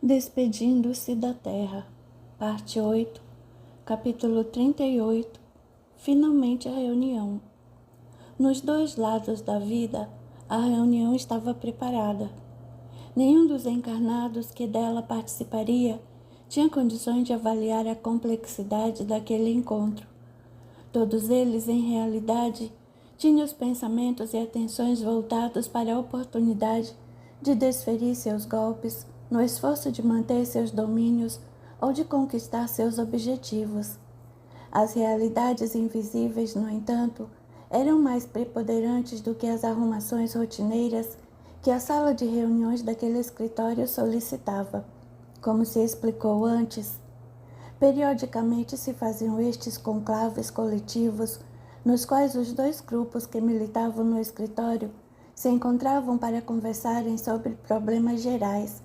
Despedindo-se da Terra, parte 8, capítulo 38. Finalmente a reunião. Nos dois lados da vida, a reunião estava preparada. Nenhum dos encarnados que dela participaria tinha condições de avaliar a complexidade daquele encontro. Todos eles, em realidade, tinham os pensamentos e atenções voltados para a oportunidade de desferir seus golpes no esforço de manter seus domínios ou de conquistar seus objetivos. As realidades invisíveis, no entanto, eram mais preponderantes do que as arrumações rotineiras que a sala de reuniões daquele escritório solicitava. Como se explicou antes, periodicamente se faziam estes conclaves coletivos, nos quais os dois grupos que militavam no escritório se encontravam para conversarem sobre problemas gerais,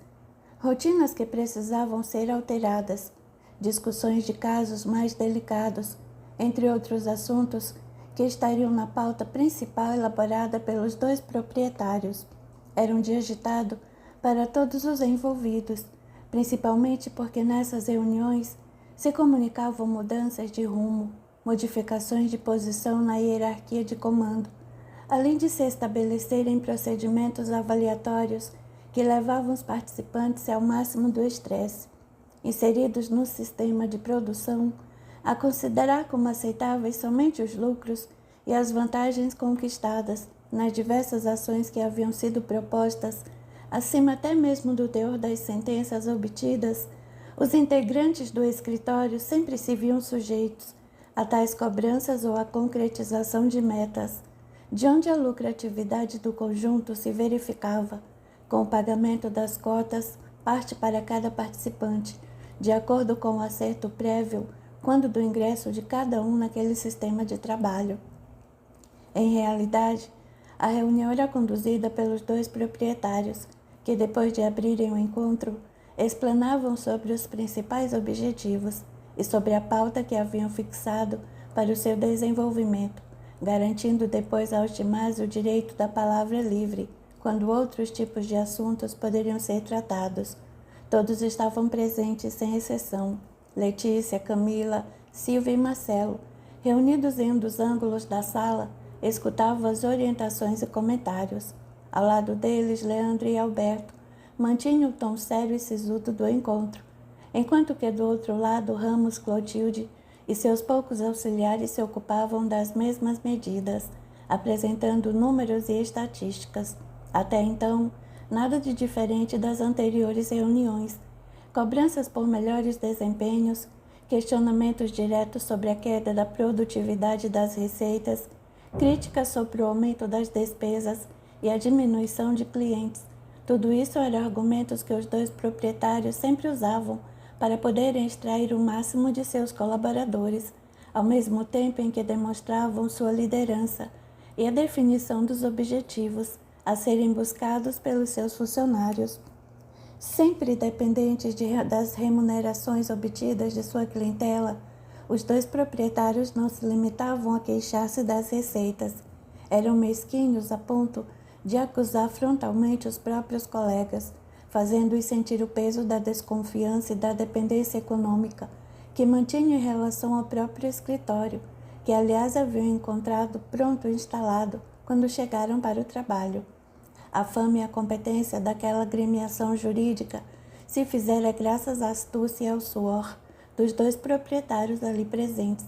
rotinas que precisavam ser alteradas, discussões de casos mais delicados, entre outros assuntos que estariam na pauta principal elaborada pelos dois proprietários. Era um dia agitado para todos os envolvidos, principalmente porque nessas reuniões se comunicavam mudanças de rumo, modificações de posição na hierarquia de comando, além de se estabelecerem procedimentos avaliatórios que levavam os participantes ao máximo do estresse, inseridos no sistema de produção, a considerar como aceitáveis somente os lucros e as vantagens conquistadas nas diversas ações que haviam sido propostas, acima até mesmo do teor das sentenças obtidas. Os integrantes do escritório sempre se viam sujeitos a tais cobranças ou à concretização de metas, de onde a lucratividade do conjunto se verificava, com o pagamento das cotas, parte para cada participante, de acordo com o acerto prévio quando do ingresso de cada um naquele sistema de trabalho. Em realidade, a reunião era conduzida pelos dois proprietários, que depois de abrirem o encontro, explanavam sobre os principais objetivos e sobre a pauta que haviam fixado para o seu desenvolvimento, garantindo depois aos demais o direito da palavra livre, quando outros tipos de assuntos poderiam ser tratados. Todos estavam presentes sem exceção. Letícia, Camila, Silvia e Marcelo, reunidos em um dos ângulos da sala, escutavam as orientações e comentários. Ao lado deles, Leandro e Alberto mantinham o tom sério e sisudo do encontro, enquanto que do outro lado Ramos, Clotilde e seus poucos auxiliares se ocupavam das mesmas medidas, apresentando números e estatísticas. Até então, nada de diferente das anteriores reuniões. Cobranças por melhores desempenhos, questionamentos diretos sobre a queda da produtividade das receitas, críticas sobre o aumento das despesas e a diminuição de clientes. Tudo isso eram argumentos que os dois proprietários sempre usavam para poderem extrair o máximo de seus colaboradores, ao mesmo tempo em que demonstravam sua liderança e a definição dos objetivos a serem buscados pelos seus funcionários. Sempre dependentes das remunerações obtidas de sua clientela, os dois proprietários não se limitavam a queixar-se das receitas. Eram mesquinhos a ponto de acusar frontalmente os próprios colegas, fazendo-os sentir o peso da desconfiança e da dependência econômica que mantinham em relação ao próprio escritório, que aliás haviam encontrado pronto instalado quando chegaram para o trabalho. A fama e a competência daquela agremiação jurídica se fizera graças à astúcia e ao suor dos dois proprietários ali presentes,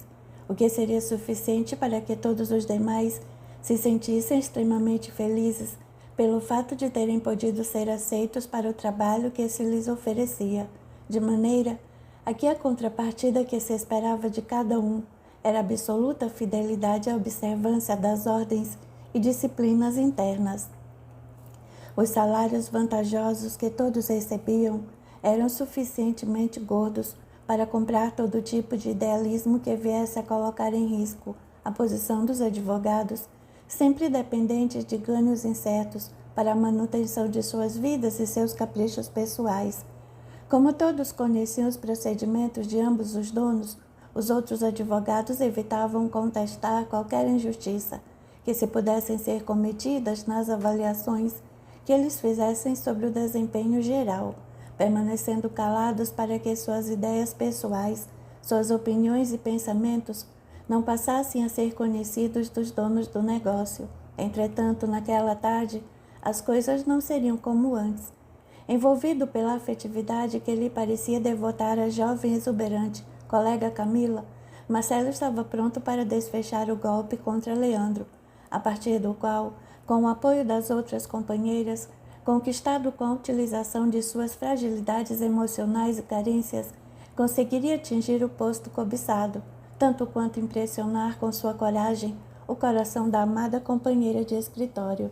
o que seria suficiente para que todos os demais se sentissem extremamente felizes pelo fato de terem podido ser aceitos para o trabalho que se lhes oferecia, de maneira a que a contrapartida que se esperava de cada um era a absoluta fidelidade à observância das ordens e disciplinas internas. Os salários vantajosos que todos recebiam eram suficientemente gordos para comprar todo tipo de idealismo que viesse a colocar em risco a posição dos advogados, sempre dependentes de ganhos incertos para a manutenção de suas vidas e seus caprichos pessoais. Como todos conheciam os procedimentos de ambos os donos, os outros advogados evitavam contestar qualquer injustiça que se pudessem ser cometidas nas avaliações que eles fizessem sobre o desempenho geral, permanecendo calados para que suas ideias pessoais, suas opiniões e pensamentos não passassem a ser conhecidos dos donos do negócio. Entretanto, naquela tarde, as coisas não seriam como antes. Envolvido pela afetividade que lhe parecia devotar a jovem exuberante colega Camila, Marcelo estava pronto para desfechar o golpe contra Leandro, a partir do qual, com o apoio das outras companheiras, conquistado com a utilização de suas fragilidades emocionais e carências, conseguiria atingir o posto cobiçado, tanto quanto impressionar com sua coragem o coração da amada companheira de escritório.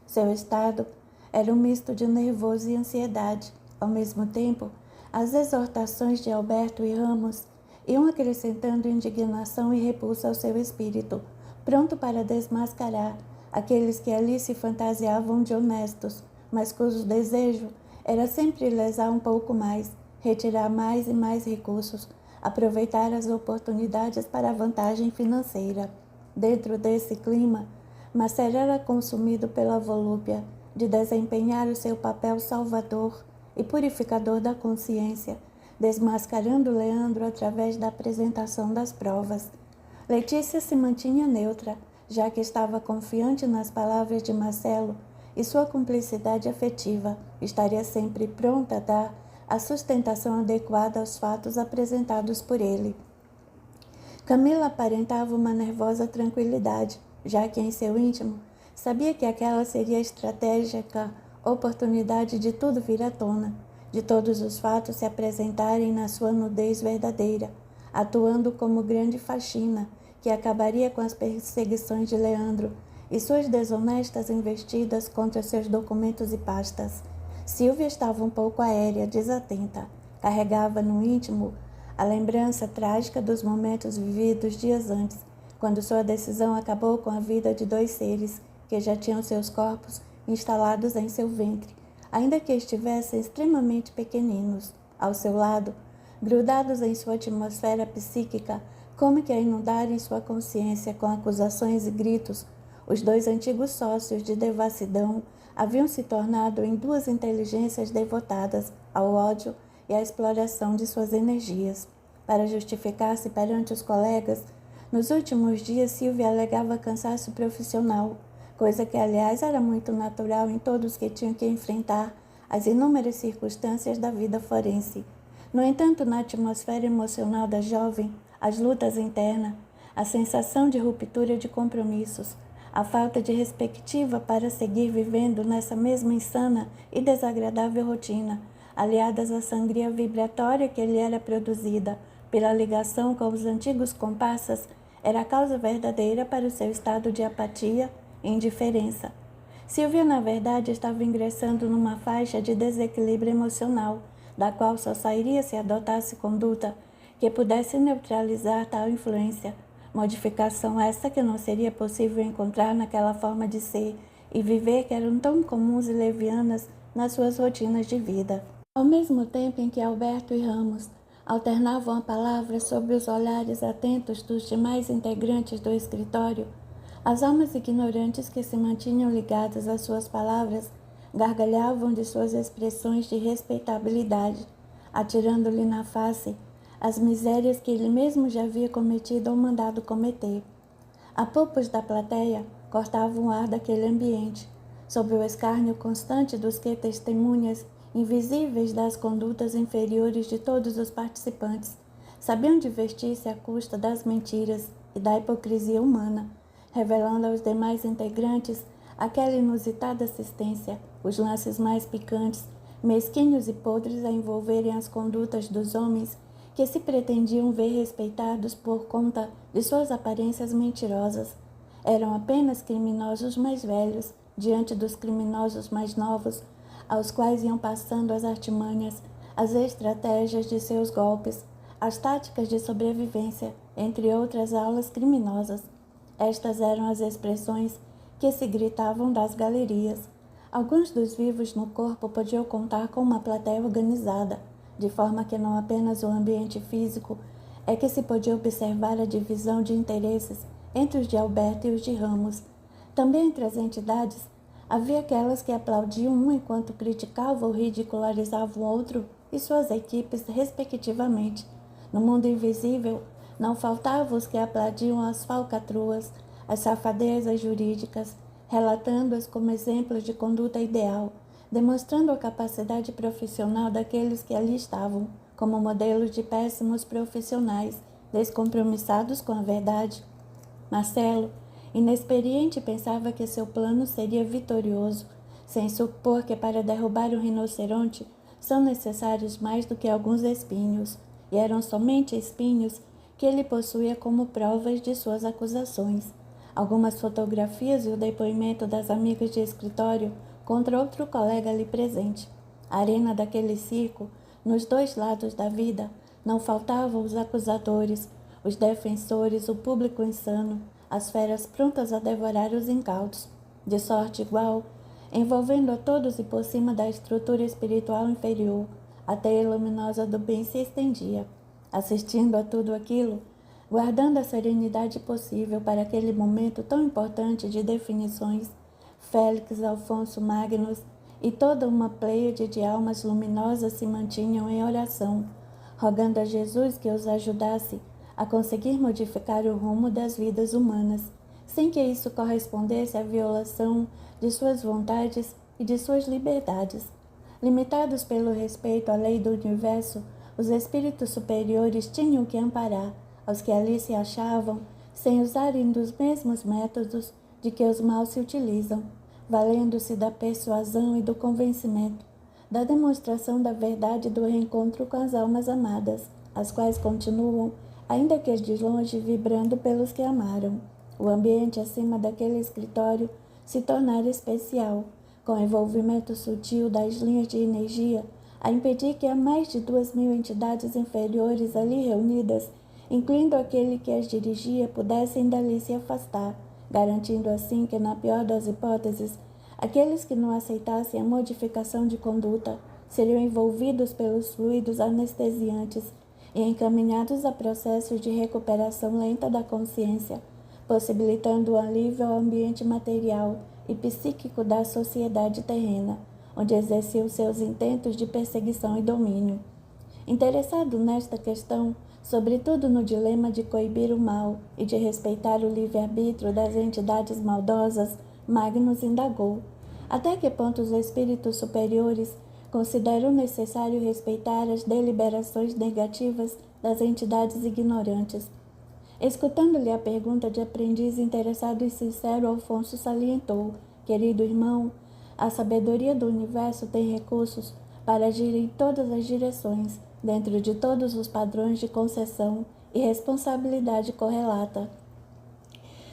Seu estado era um misto de nervoso e ansiedade. Ao mesmo tempo, as exortações de Alberto e Ramos iam acrescentando indignação e repulsa ao seu espírito, pronto para desmascarar aqueles que ali se fantasiavam de honestos, mas cujo desejo era sempre lesar um pouco mais, retirar mais e mais recursos, aproveitar as oportunidades para a vantagem financeira. Dentro desse clima, Marcelo era consumido pela volúpia de desempenhar o seu papel salvador e purificador da consciência, desmascarando Leandro através da apresentação das provas. Letícia se mantinha neutra, já que estava confiante nas palavras de Marcelo e sua cumplicidade afetiva estaria sempre pronta a dar a sustentação adequada aos fatos apresentados por ele. Camila aparentava uma nervosa tranquilidade, já que em seu íntimo sabia que aquela seria a estratégica oportunidade de tudo vir à tona, de todos os fatos se apresentarem na sua nudez verdadeira, atuando como grande faxina que acabaria com as perseguições de Leandro e suas desonestas investidas contra seus documentos e pastas. Silvia estava um pouco aérea, desatenta. Carregava no íntimo a lembrança trágica dos momentos vividos dias antes, quando sua decisão acabou com a vida de dois seres que já tinham seus corpos instalados em seu ventre, ainda que estivessem extremamente pequeninos. Ao seu lado, grudados em sua atmosfera psíquica, como que a inundarem sua consciência com acusações e gritos, os dois antigos sócios de devassidão haviam se tornado em duas inteligências devotadas ao ódio e à exploração de suas energias. Para justificar-se perante os colegas, nos últimos dias Silvia alegava cansaço profissional, coisa que, aliás, era muito natural em todos que tinham que enfrentar as inúmeras circunstâncias da vida forense. No entanto, na atmosfera emocional da jovem, as lutas internas, a sensação de ruptura de compromissos, a falta de perspectiva para seguir vivendo nessa mesma insana e desagradável rotina, aliadas à sangria vibratória que lhe era produzida pela ligação com os antigos comparsas, era a causa verdadeira para o seu estado de apatia e indiferença. Silvia, na verdade, estava ingressando numa faixa de desequilíbrio emocional, da qual só sairia se adotasse conduta que pudesse neutralizar tal influência, modificação essa que não seria possível encontrar naquela forma de ser e viver que eram tão comuns e levianas nas suas rotinas de vida. Ao mesmo tempo em que Alberto e Ramos alternavam a palavra sobre os olhares atentos dos demais integrantes do escritório, as almas ignorantes que se mantinham ligadas às suas palavras gargalhavam de suas expressões de respeitabilidade, atirando-lhe na face as misérias que ele mesmo já havia cometido ou mandado cometer. A poucos da plateia cortavam o ar daquele ambiente, sob o escárnio constante dos que testemunhas invisíveis das condutas inferiores de todos os participantes sabiam divertir-se à custa das mentiras e da hipocrisia humana, revelando aos demais integrantes aquela inusitada assistência, os lances mais picantes, mesquinhos e podres a envolverem as condutas dos homens que se pretendiam ver respeitados por conta de suas aparências mentirosas. Eram apenas criminosos mais velhos, diante dos criminosos mais novos, aos quais iam passando as artimanhas, as estratégias de seus golpes, as táticas de sobrevivência, entre outras aulas criminosas. Estas eram as expressões que se gritavam das galerias. Alguns dos vivos no corpo podiam contar com uma plateia organizada, de forma que não apenas o ambiente físico é que se podia observar a divisão de interesses entre os de Alberto e os de Ramos. Também entre as entidades havia aquelas que aplaudiam um enquanto criticavam ou ridicularizavam o outro, e suas equipes, respectivamente. No mundo invisível, não faltavam os que aplaudiam as falcatruas, as safadezas jurídicas, relatando-as como exemplos de conduta ideal, demonstrando a capacidade profissional daqueles que ali estavam, como modelos de péssimos profissionais, descompromissados com a verdade. Marcelo, inexperiente, pensava que seu plano seria vitorioso, sem supor que para derrubar um rinoceronte são necessários mais do que alguns espinhos, e eram somente espinhos que ele possuía como provas de suas acusações. Algumas fotografias e o depoimento das amigas de escritório contra outro colega ali presente. A arena daquele circo, nos dois lados da vida, não faltavam os acusadores, os defensores, o público insano, as feras prontas a devorar os incautos, de sorte igual, envolvendo a todos e por cima da estrutura espiritual inferior, a teia luminosa do bem se estendia. Assistindo a tudo aquilo, guardando a serenidade possível para aquele momento tão importante de definições, Félix, Alfonso, Magnus e toda uma pleiade de almas luminosas se mantinham em oração, rogando a Jesus que os ajudasse a conseguir modificar o rumo das vidas humanas, sem que isso correspondesse à violação de suas vontades e de suas liberdades. Limitados pelo respeito à lei do universo, os espíritos superiores tinham que amparar aos que ali se achavam, sem usarem dos mesmos métodos de que os maus se utilizam, valendo-se da persuasão e do convencimento, da demonstração da verdade e do reencontro com as almas amadas, as quais continuam, ainda que de longe, vibrando pelos que amaram. O ambiente acima daquele escritório se tornara especial, com o envolvimento sutil das linhas de energia, a impedir que a mais de 2.000 entidades inferiores ali reunidas, incluindo aquele que as dirigia, pudessem dali se afastar, garantindo assim que, na pior das hipóteses, aqueles que não aceitassem a modificação de conduta seriam envolvidos pelos fluidos anestesiantes e encaminhados a processos de recuperação lenta da consciência, possibilitando o alívio ao ambiente material e psíquico da sociedade terrena, onde exerciam seus intentos de perseguição e domínio. Interessado nesta questão, sobretudo no dilema de coibir o mal e de respeitar o livre-arbítrio das entidades maldosas, Magnus indagou: até que ponto os espíritos superiores consideram necessário respeitar as deliberações negativas das entidades ignorantes? Escutando-lhe a pergunta de aprendiz interessado e sincero, Alfonso salientou: querido irmão, a sabedoria do universo tem recursos para agir em todas as direções, dentro de todos os padrões de concessão e responsabilidade correlata.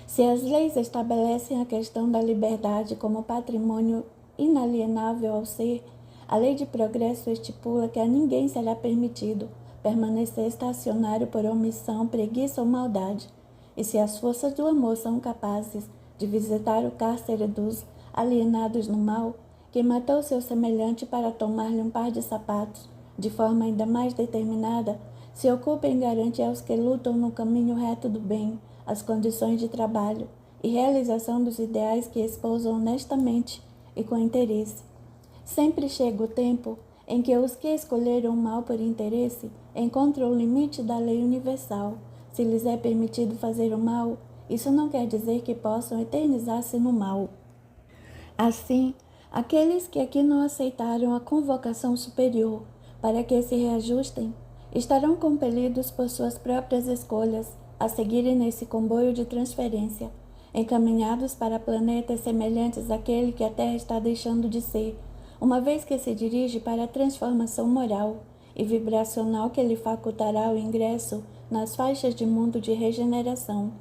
Se as leis estabelecem a questão da liberdade como patrimônio inalienável ao ser, a lei de progresso estipula que a ninguém será permitido permanecer estacionário por omissão, preguiça ou maldade. E se as forças do amor são capazes de visitar o cárcere dos alienados no mal, que matou seu semelhante para tomar-lhe um par de sapatos, de forma ainda mais determinada, se ocupa em garantir aos que lutam no caminho reto do bem as condições de trabalho e realização dos ideais que esposam honestamente e com interesse. Sempre chega o tempo em que os que escolheram o mal por interesse encontram o limite da lei universal. Se lhes é permitido fazer o mal, isso não quer dizer que possam eternizar-se no mal. Assim, aqueles que aqui não aceitaram a convocação superior para que se reajustem, estarão compelidos por suas próprias escolhas a seguirem nesse comboio de transferência, encaminhados para planetas semelhantes àquele que a Terra está deixando de ser, uma vez que se dirige para a transformação moral e vibracional que lhe facultará o ingresso nas faixas de mundo de regeneração.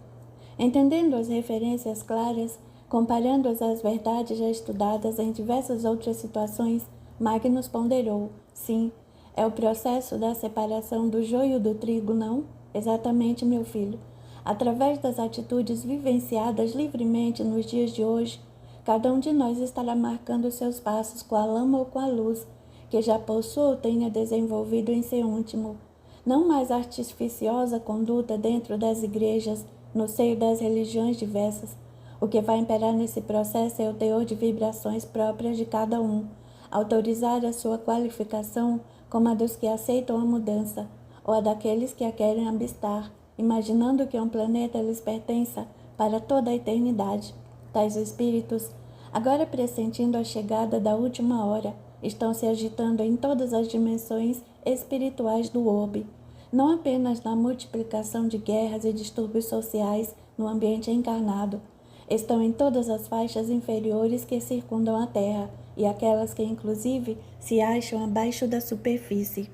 Entendendo as referências claras, comparando-as às verdades já estudadas em diversas outras situações, Magnus ponderou: sim, é o processo da separação do joio do trigo, não? Exatamente, meu filho. Através das atitudes vivenciadas livremente nos dias de hoje, cada um de nós estará marcando seus passos com a lama ou com a luz, que já possua ou tenha desenvolvido em seu íntimo. Não mais artificiosa conduta dentro das igrejas, no seio das religiões diversas. O que vai imperar nesse processo é o teor de vibrações próprias de cada um, autorizar a sua qualificação como a dos que aceitam a mudança, ou a daqueles que a querem abistar, imaginando que um planeta lhes pertença para toda a eternidade. Tais espíritos, agora pressentindo a chegada da última hora, estão se agitando em todas as dimensões espirituais do orbe, não apenas na multiplicação de guerras e distúrbios sociais no ambiente encarnado, estão em todas as faixas inferiores que circundam a Terra e aquelas que, inclusive, se acham abaixo da superfície.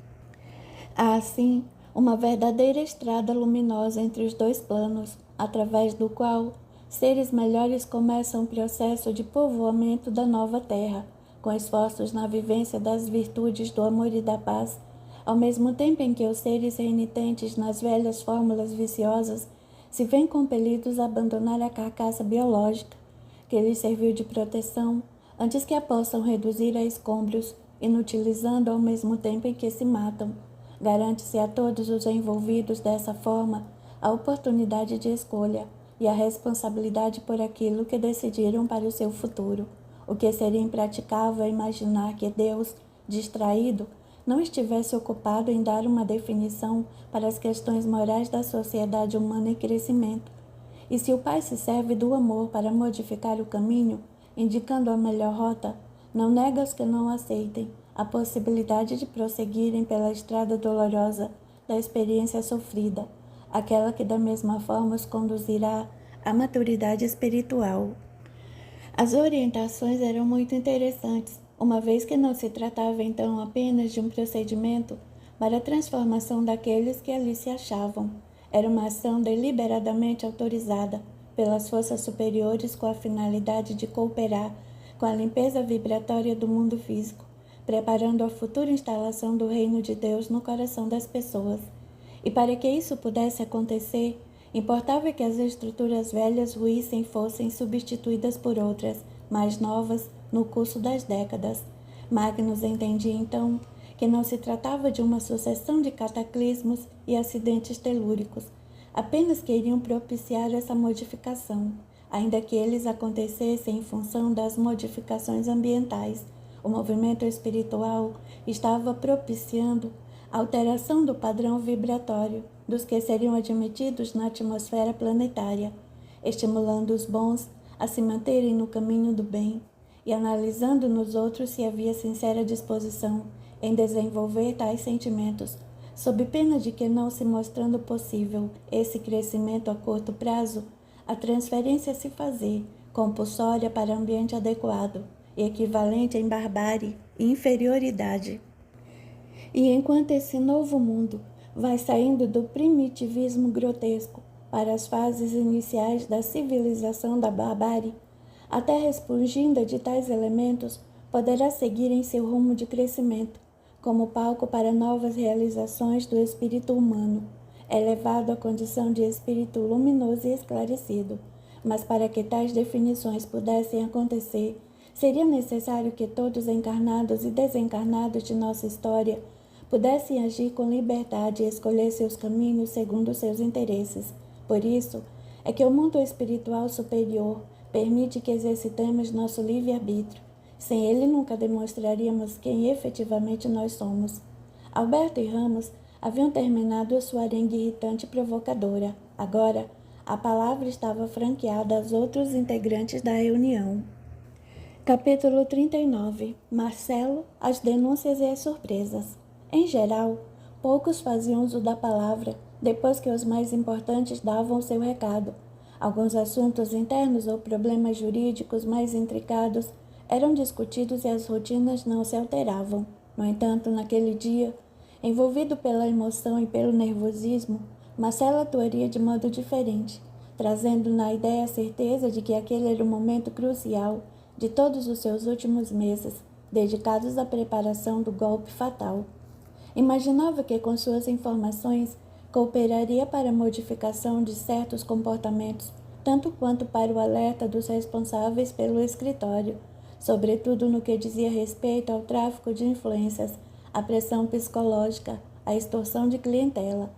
Há, assim, uma verdadeira estrada luminosa entre os dois planos, através do qual seres melhores começam o processo de povoamento da nova Terra, com esforços na vivência das virtudes do amor e da paz, ao mesmo tempo em que os seres renitentes nas velhas fórmulas viciosas se veem compelidos a abandonar a carcaça biológica que lhes serviu de proteção antes que a possam reduzir a escombros, inutilizando ao mesmo tempo em que se matam. Garante-se a todos os envolvidos dessa forma a oportunidade de escolha e a responsabilidade por aquilo que decidiram para o seu futuro, o que seria impraticável imaginar que Deus, distraído, não estivesse ocupado em dar uma definição para as questões morais da sociedade humana em crescimento. E se o Pai se serve do amor para modificar o caminho, indicando a melhor rota, não nega aos que não aceitem a possibilidade de prosseguirem pela estrada dolorosa da experiência sofrida, aquela que da mesma forma os conduzirá à maturidade espiritual. As orientações eram muito interessantes, uma vez que não se tratava então apenas de um procedimento para a transformação daqueles que ali se achavam. Era uma ação deliberadamente autorizada pelas forças superiores com a finalidade de cooperar com a limpeza vibratória do mundo físico, preparando a futura instalação do reino de Deus no coração das pessoas. E para que isso pudesse acontecer, importava que as estruturas velhas ruíssem e fossem substituídas por outras, mais novas, no curso das décadas. Magnus entendia então que não se tratava de uma sucessão de cataclismos e acidentes telúricos, apenas queriam propiciar essa modificação, ainda que eles acontecessem em função das modificações ambientais. O movimento espiritual estava propiciando a alteração do padrão vibratório dos que seriam admitidos na atmosfera planetária, estimulando os bons a se manterem no caminho do bem e analisando nos outros se havia sincera disposição em desenvolver tais sentimentos, sob pena de que, não se mostrando possível esse crescimento a curto prazo, a transferência se fazer compulsória para ambiente adequado e equivalente em barbárie e inferioridade. E enquanto esse novo mundo vai saindo do primitivismo grotesco para as fases iniciais da civilização da barbárie, a terra expungida de tais elementos poderá seguir em seu rumo de crescimento, como palco para novas realizações do espírito humano, elevado à condição de espírito luminoso e esclarecido. Mas para que tais definições pudessem acontecer, seria necessário que todos encarnados e desencarnados de nossa história pudessem agir com liberdade e escolher seus caminhos segundo seus interesses. Por isso é que o mundo espiritual superior permite que exercitemos nosso livre-arbítrio. Sem ele, nunca demonstraríamos quem efetivamente nós somos. Alberto e Ramos haviam terminado a sua arenga irritante e provocadora. Agora, a palavra estava franqueada aos outros integrantes da reunião. Capítulo 39. Marcelo, as denúncias e as surpresas. Em geral, poucos faziam uso da palavra depois que os mais importantes davam o seu recado. Alguns assuntos internos ou problemas jurídicos mais intricados eram discutidos e as rotinas não se alteravam. No entanto, naquele dia, envolvido pela emoção e pelo nervosismo, Marcelo atuaria de modo diferente, trazendo na ideia a certeza de que aquele era o momento crucial de todos os seus últimos meses, dedicados à preparação do golpe fatal. Imaginava que, com suas informações, cooperaria para a modificação de certos comportamentos, tanto quanto para o alerta dos responsáveis pelo escritório, sobretudo no que dizia respeito ao tráfico de influências, à pressão psicológica, à extorsão de clientela.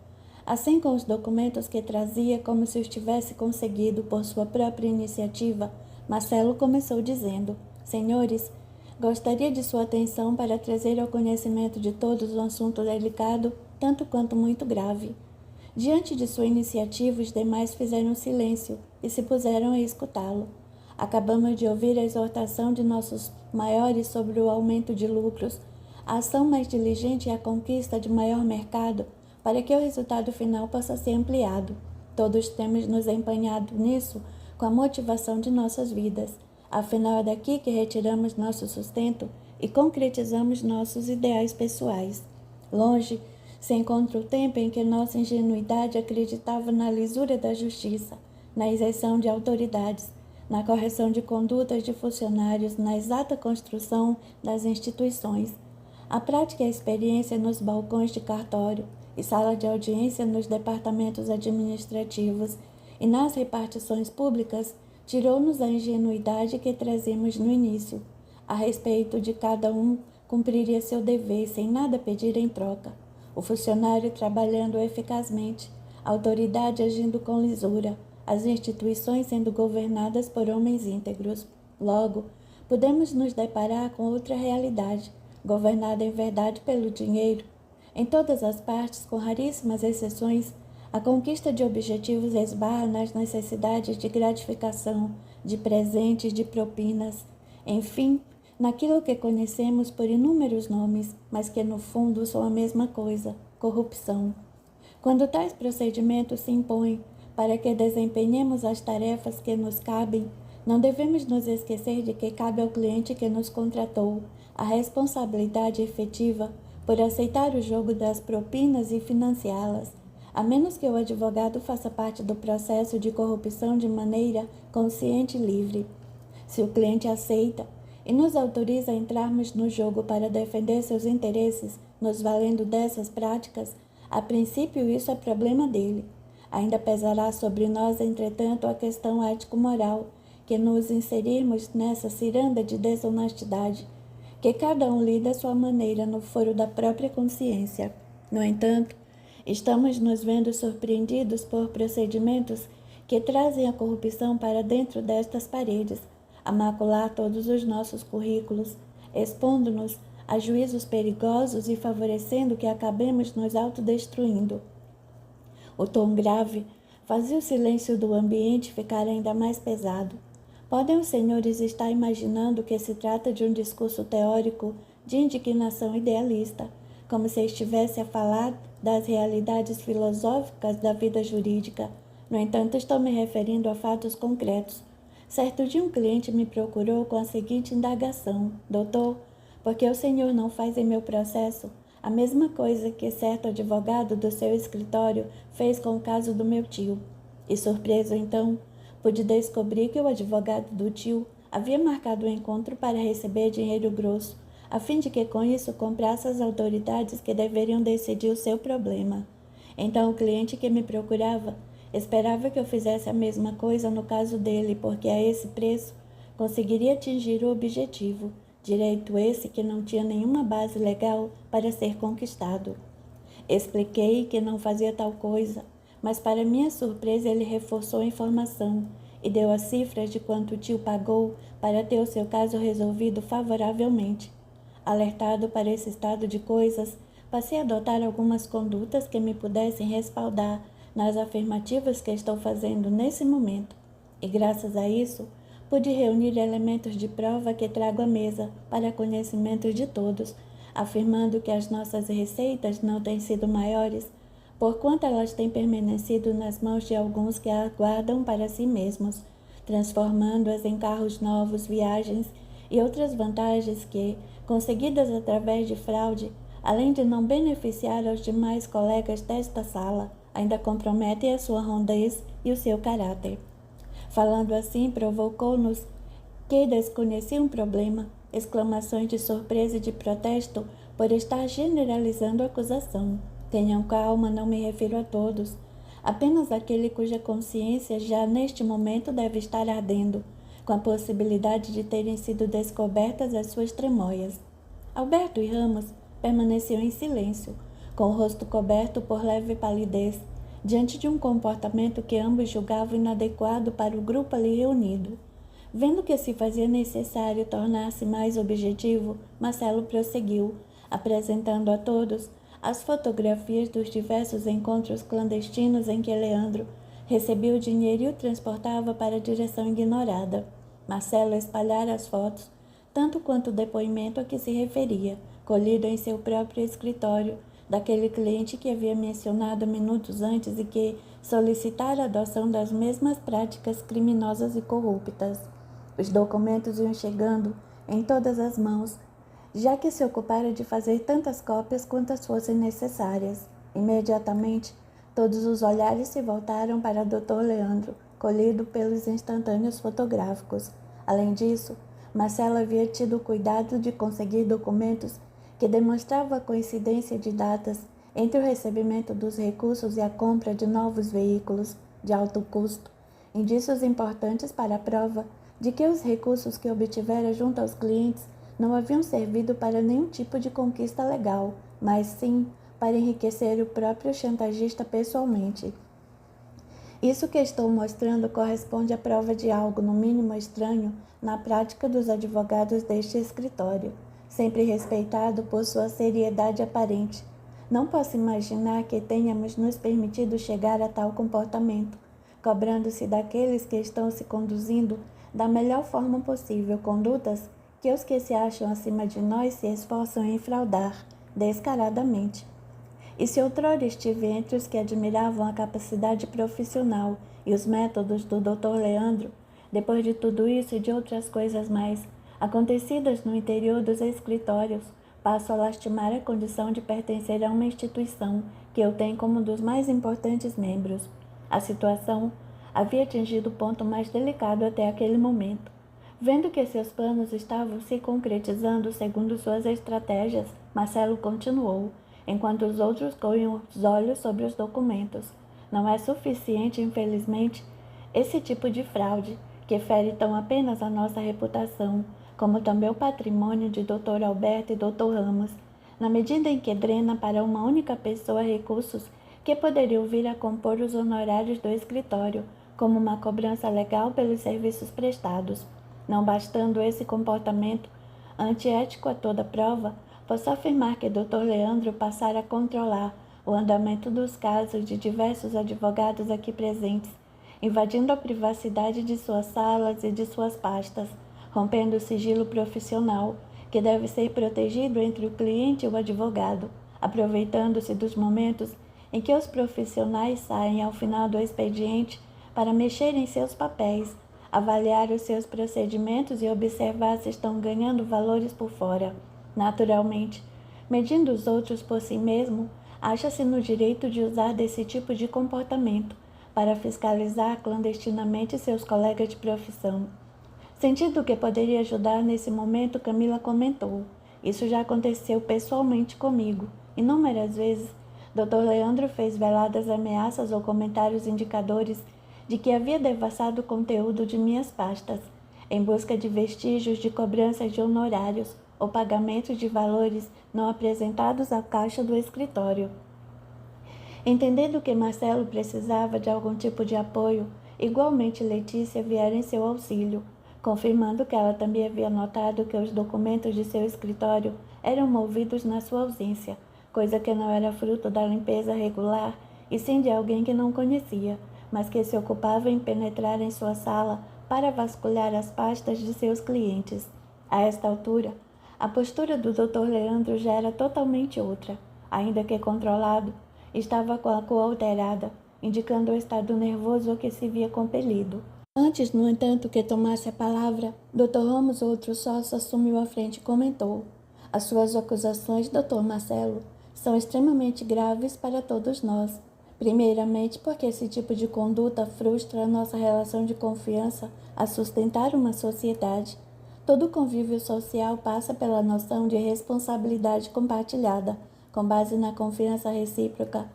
Assim, com os documentos que trazia como se os tivesse conseguido por sua própria iniciativa, Marcelo começou dizendo: Senhores, Gostaria de sua atenção para trazer ao conhecimento de todos um assunto delicado, tanto quanto muito grave. Diante de sua iniciativa, os demais fizeram silêncio e se puseram a escutá-lo. Acabamos de ouvir a exortação de nossos maiores sobre o aumento de lucros, a ação mais diligente e a conquista de maior mercado para que o resultado final possa ser ampliado. Todos temos nos empenhado nisso com a motivação de nossas vidas. Afinal, é daqui que retiramos nosso sustento e concretizamos nossos ideais pessoais. Longe se encontra o tempo em que nossa ingenuidade acreditava na lisura da justiça, na isenção de autoridades, na correção de condutas de funcionários, na exata construção das instituições. A prática e a experiência nos balcões de cartório e sala de audiência nos departamentos administrativos e nas repartições públicas tirou-nos a ingenuidade que trazíamos no início. A respeito de cada um, cumpriria seu dever sem nada pedir em troca. O funcionário trabalhando eficazmente, a autoridade agindo com lisura, as instituições sendo governadas por homens íntegros. Logo, podemos nos deparar com outra realidade, governada em verdade pelo dinheiro. Em todas as partes, com raríssimas exceções, a conquista de objetivos esbarra nas necessidades de gratificação, de presentes, de propinas, enfim, naquilo que conhecemos por inúmeros nomes, mas que no fundo são a mesma coisa, corrupção. Quando tais procedimentos se impõem para que desempenhemos as tarefas que nos cabem, não devemos nos esquecer de que cabe ao cliente que nos contratou a responsabilidade efetiva por aceitar o jogo das propinas e financiá-las, a menos que o advogado faça parte do processo de corrupção de maneira consciente e livre. Se o cliente aceita e nos autoriza a entrarmos no jogo para defender seus interesses, nos valendo dessas práticas, a princípio isso é problema dele. Ainda pesará sobre nós, entretanto, a questão ético-moral, que nos inserirmos nessa ciranda de desonestidade, que cada um lida à sua maneira no foro da própria consciência. No entanto, estamos nos vendo surpreendidos por procedimentos que trazem a corrupção para dentro destas paredes, a macular todos os nossos currículos, expondo-nos a juízos perigosos e favorecendo que acabemos nos autodestruindo. O tom grave fazia o silêncio do ambiente ficar ainda mais pesado. Podem os senhores estar imaginando que se trata de um discurso teórico de indignação idealista, como se estivesse a falar das realidades filosóficas da vida jurídica. No entanto, estou me referindo a fatos concretos. Certo dia um cliente me procurou com a seguinte indagação: doutor, por que o senhor não faz em meu processo a mesma coisa que certo advogado do seu escritório fez com o caso do meu tio? E surpreso então, pude descobrir que o advogado do tio havia marcado o encontro para receber dinheiro grosso, a fim de que com isso comprasse as autoridades que deveriam decidir o seu problema. Então o cliente que me procurava esperava que eu fizesse a mesma coisa no caso dele, porque a esse preço conseguiria atingir o objetivo, direito esse que não tinha nenhuma base legal para ser conquistado. Expliquei que não fazia tal coisa, mas para minha surpresa ele reforçou a informação e deu as cifras de quanto o tio pagou para ter o seu caso resolvido favoravelmente. Alertado para esse estado de coisas, passei a adotar algumas condutas que me pudessem respaldar nas afirmativas que estou fazendo nesse momento, e graças a isso, pude reunir elementos de prova que trago à mesa para conhecimento de todos, afirmando que as nossas receitas não têm sido maiores, porquanto elas têm permanecido nas mãos de alguns que a guardam para si mesmos, transformando-as em carros novos, viagens e outras vantagens que, conseguidas através de fraude, além de não beneficiar aos demais colegas desta sala, ainda comprometem a sua rondez e o seu caráter. Falando assim, provocou-nos que desconhecia um problema, exclamações de surpresa e de protesto por estar generalizando a acusação. Tenham calma, não me refiro a todos, apenas aquele cuja consciência já neste momento deve estar ardendo, com a possibilidade de terem sido descobertas as suas tramóias. Alberto e Ramos permaneciam em silêncio, com o rosto coberto por leve palidez, diante de um comportamento que ambos julgavam inadequado para o grupo ali reunido. Vendo que se fazia necessário tornar-se mais objetivo, Marcelo prosseguiu, apresentando a todos as fotografias dos diversos encontros clandestinos em que Leandro recebia o dinheiro e o transportava para a direção ignorada. Marcelo espalhara as fotos, tanto quanto o depoimento a que se referia, colhido em seu próprio escritório, daquele cliente que havia mencionado minutos antes e que solicitara a adoção das mesmas práticas criminosas e corruptas. Os documentos iam chegando em todas as mãos, já que se ocupara de fazer tantas cópias quantas fossem necessárias. Imediatamente, todos os olhares se voltaram para Dr. Leandro, colhido pelos instantâneos fotográficos. Além disso, Marcelo havia tido o cuidado de conseguir documentos que demonstravam a coincidência de datas entre o recebimento dos recursos e a compra de novos veículos de alto custo, indícios importantes para a prova de que os recursos que obtivera junto aos clientes não haviam servido para nenhum tipo de conquista legal, mas sim para enriquecer o próprio chantagista pessoalmente. Isso que estou mostrando corresponde à prova de algo, no mínimo estranho, na prática dos advogados deste escritório, sempre respeitado por sua seriedade aparente. Não posso imaginar que tenhamos nos permitido chegar a tal comportamento, cobrando-se daqueles que estão se conduzindo da melhor forma possível, condutas que os que se acham acima de nós se esforçam em fraudar descaradamente. E se outrora estive entre os que admiravam a capacidade profissional e os métodos do Dr. Leandro, depois de tudo isso e de outras coisas mais acontecidas no interior dos escritórios, passo a lastimar a condição de pertencer a uma instituição que eu tenho como um dos mais importantes membros. A situação havia atingido o ponto mais delicado até aquele momento. Vendo que seus planos estavam se concretizando segundo suas estratégias, Marcelo continuou, enquanto os outros corriam os olhos sobre os documentos. Não é suficiente, infelizmente, esse tipo de fraude, que fere tão apenas a nossa reputação, como também o patrimônio de Dr. Alberto e Dr. Ramos, na medida em que drena para uma única pessoa recursos que poderiam vir a compor os honorários do escritório, como uma cobrança legal pelos serviços prestados. Não bastando esse comportamento antiético a toda prova, posso afirmar que Dr. Leandro passara a controlar o andamento dos casos de diversos advogados aqui presentes, invadindo a privacidade de suas salas e de suas pastas, rompendo o sigilo profissional, que deve ser protegido entre o cliente e o advogado, aproveitando-se dos momentos em que os profissionais saem ao final do expediente para mexer em seus papéis, avaliar os seus procedimentos e observar se estão ganhando valores por fora. Naturalmente, medindo os outros por si mesmo, acha-se no direito de usar desse tipo de comportamento para fiscalizar clandestinamente seus colegas de profissão. Sentindo que poderia ajudar nesse momento, Camila comentou: "Isso já aconteceu pessoalmente comigo. Inúmeras vezes, Dr. Leandro fez veladas ameaças ou comentários indicadores de que havia devassado o conteúdo de minhas pastas, em busca de vestígios de cobranças de honorários ou pagamento de valores não apresentados à caixa do escritório." Entendendo que Marcelo precisava de algum tipo de apoio, igualmente Letícia viera em seu auxílio, confirmando que ela também havia notado que os documentos de seu escritório eram movidos na sua ausência, coisa que não era fruto da limpeza regular, e sim de alguém que não conhecia, mas que se ocupava em penetrar em sua sala para vasculhar as pastas de seus clientes. A esta altura, a postura do Dr. Leandro já era totalmente outra. Ainda que controlado, estava com a cor alterada, indicando o estado nervoso a que se via compelido. Antes, no entanto, que tomasse a palavra, Dr. Ramos, outro sócio, assumiu a frente e comentou: "As suas acusações, Dr. Marcelo, são extremamente graves para todos nós. Primeiramente, porque esse tipo de conduta frustra a nossa relação de confiança a sustentar uma sociedade. Todo convívio social passa pela noção de responsabilidade compartilhada, com base na confiança recíproca.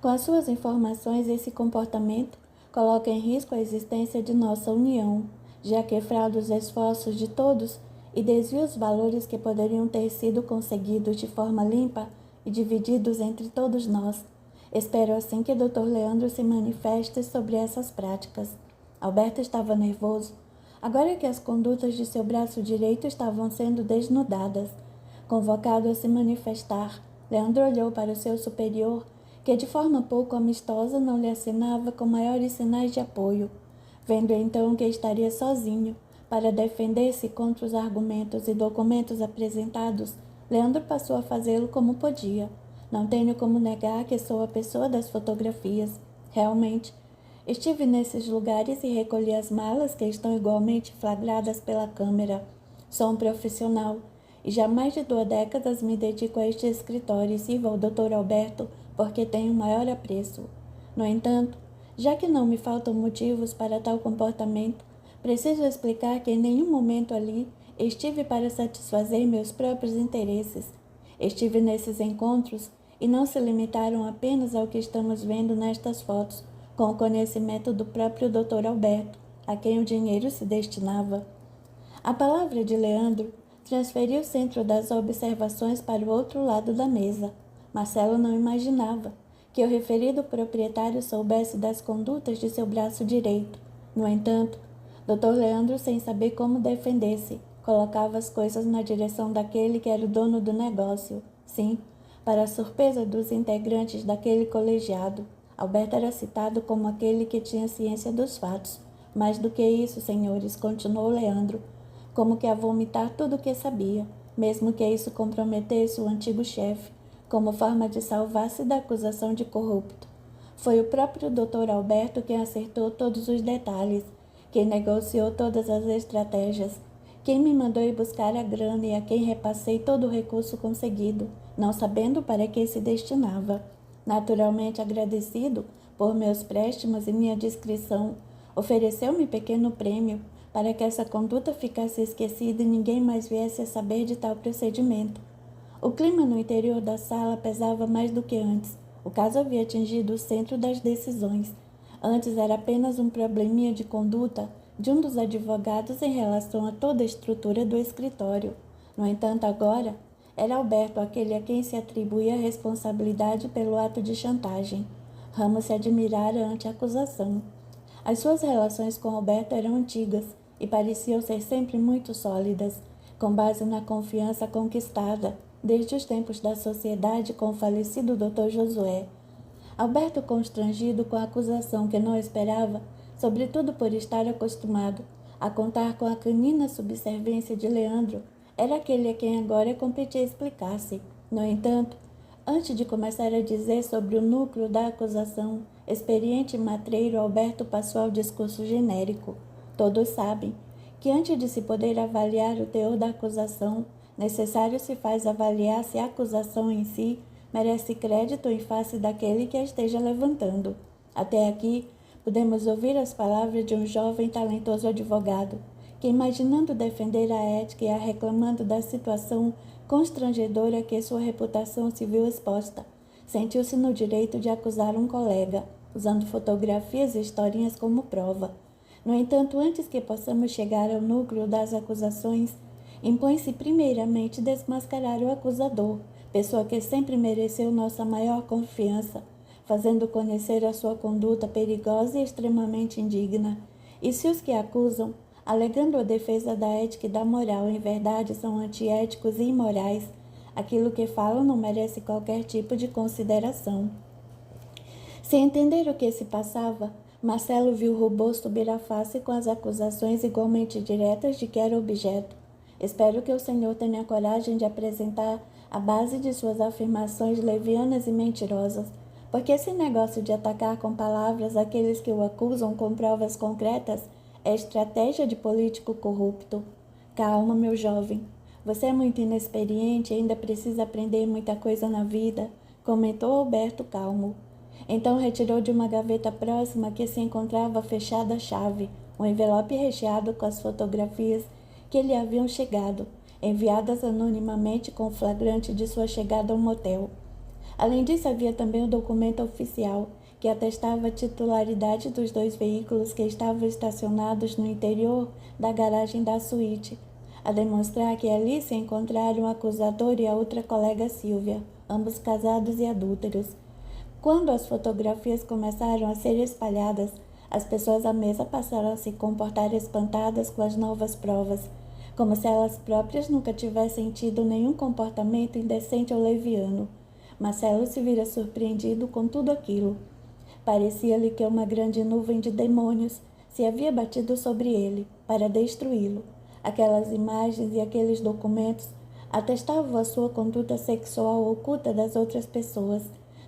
Com as suas informações, esse comportamento coloca em risco a existência de nossa união, já que frauda os esforços de todos e desvia os valores que poderiam ter sido conseguidos de forma limpa e divididos entre todos nós. Espero assim que Dr. Leandro se manifeste sobre essas práticas." Alberto estava nervoso, Agora que as condutas de seu braço direito estavam sendo desnudadas, convocado a se manifestar, Leandro olhou para o seu superior, que de forma pouco amistosa não lhe acenava com maiores sinais de apoio. Vendo então que estaria sozinho para defender-se contra os argumentos e documentos apresentados, Leandro passou a fazê-lo como podia. Não tenho como negar que sou a pessoa das fotografias. Realmente, estive nesses lugares e recolhi as malas que estão igualmente flagradas pela câmera. Sou um profissional e já há mais de 2 décadas me dedico a este escritório e sirvo ao Dr. Alberto porque tenho maior apreço. No entanto, já que não me faltam motivos para tal comportamento, preciso explicar que em nenhum momento ali estive para satisfazer meus próprios interesses. Estive nesses encontros e não se limitaram apenas ao que estamos vendo nestas fotos, com o conhecimento do próprio Dr. Alberto, a quem o dinheiro se destinava. A palavra de Leandro transferiu o centro das observações para o outro lado da mesa. Marcelo não imaginava que o referido proprietário soubesse das condutas de seu braço direito. No entanto, Dr. Leandro, sem saber como defender-se, colocava as coisas na direção daquele que era o dono do negócio. Sim, para a surpresa dos integrantes daquele colegiado, Alberto era citado como aquele que tinha ciência dos fatos. Mais do que isso, senhores, continuou Leandro, como que a vomitar tudo o que sabia, mesmo que isso comprometesse o antigo chefe, como forma de salvar-se da acusação de corrupto. Foi o próprio Dr. Alberto quem acertou todos os detalhes, quem negociou todas as estratégias, quem me mandou ir buscar a grana e a quem repassei todo o recurso conseguido, não sabendo para que se destinava. Naturalmente agradecido por meus préstimos e minha discrição, ofereceu-me pequeno prêmio para que essa conduta ficasse esquecida e ninguém mais viesse a saber de tal procedimento. O clima no interior da sala pesava mais do que antes. O caso havia atingido o centro das decisões. Antes era apenas um probleminha de conduta de um dos advogados em relação a toda a estrutura do escritório. No entanto, agora, era Alberto aquele a quem se atribuía a responsabilidade pelo ato de chantagem. Ramos se admirara ante a acusação. As suas relações com Alberto eram antigas e pareciam ser sempre muito sólidas, com base na confiança conquistada desde os tempos da sociedade com o falecido Dr. Josué. Alberto, constrangido com a acusação que não esperava, sobretudo por estar acostumado a contar com a canina subserviência de Leandro, era aquele a quem agora competia explicar-se. No entanto, antes de começar a dizer sobre o núcleo da acusação, experiente e matreiro, Alberto passou ao discurso genérico. Todos sabem que antes de se poder avaliar o teor da acusação, necessário se faz avaliar se a acusação em si merece crédito em face daquele que a esteja levantando. Até aqui, podemos ouvir as palavras de um jovem talentoso advogado, que, imaginando defender a ética e a reclamando da situação constrangedora que sua reputação se viu exposta, sentiu-se no direito de acusar um colega, usando fotografias e historinhas como prova. No entanto, antes que possamos chegar ao núcleo das acusações, impõe-se primeiramente desmascarar o acusador, pessoa que sempre mereceu nossa maior confiança, fazendo conhecer a sua conduta perigosa e extremamente indigna. E se os que acusam, alegando a defesa da ética e da moral, em verdade são antiéticos e imorais, aquilo que falam não merece qualquer tipo de consideração. Sem entender o que se passava, Marcelo viu o robô subir a face com as acusações igualmente diretas de que era objeto. Espero que o senhor tenha coragem de apresentar a base de suas afirmações levianas e mentirosas, porque esse negócio de atacar com palavras aqueles que o acusam com provas concretas é estratégia de político corrupto. Calma, meu jovem. Você é muito inexperiente e ainda precisa aprender muita coisa na vida, comentou Alberto calmo. Então retirou de uma gaveta próxima que se encontrava fechada a chave, um envelope recheado com as fotografias que lhe haviam chegado, enviadas anonimamente com o flagrante de sua chegada ao motel. Além disso, havia também um documento oficial que atestava a titularidade dos 2 veículos que estavam estacionados no interior da garagem da suíte, a demonstrar que ali se encontraram o acusador e a outra colega Silvia, ambos casados e adúlteros. Quando as fotografias começaram a ser espalhadas, As pessoas à mesa passaram a se comportar espantadas com as novas provas, como se elas próprias nunca tivessem tido nenhum comportamento indecente ou leviano. Marcelo se vira surpreendido com tudo aquilo. Parecia-lhe que uma grande nuvem de demônios se havia batido sobre ele, para destruí-lo. Aquelas imagens e aqueles documentos atestavam a sua conduta sexual oculta das outras pessoas.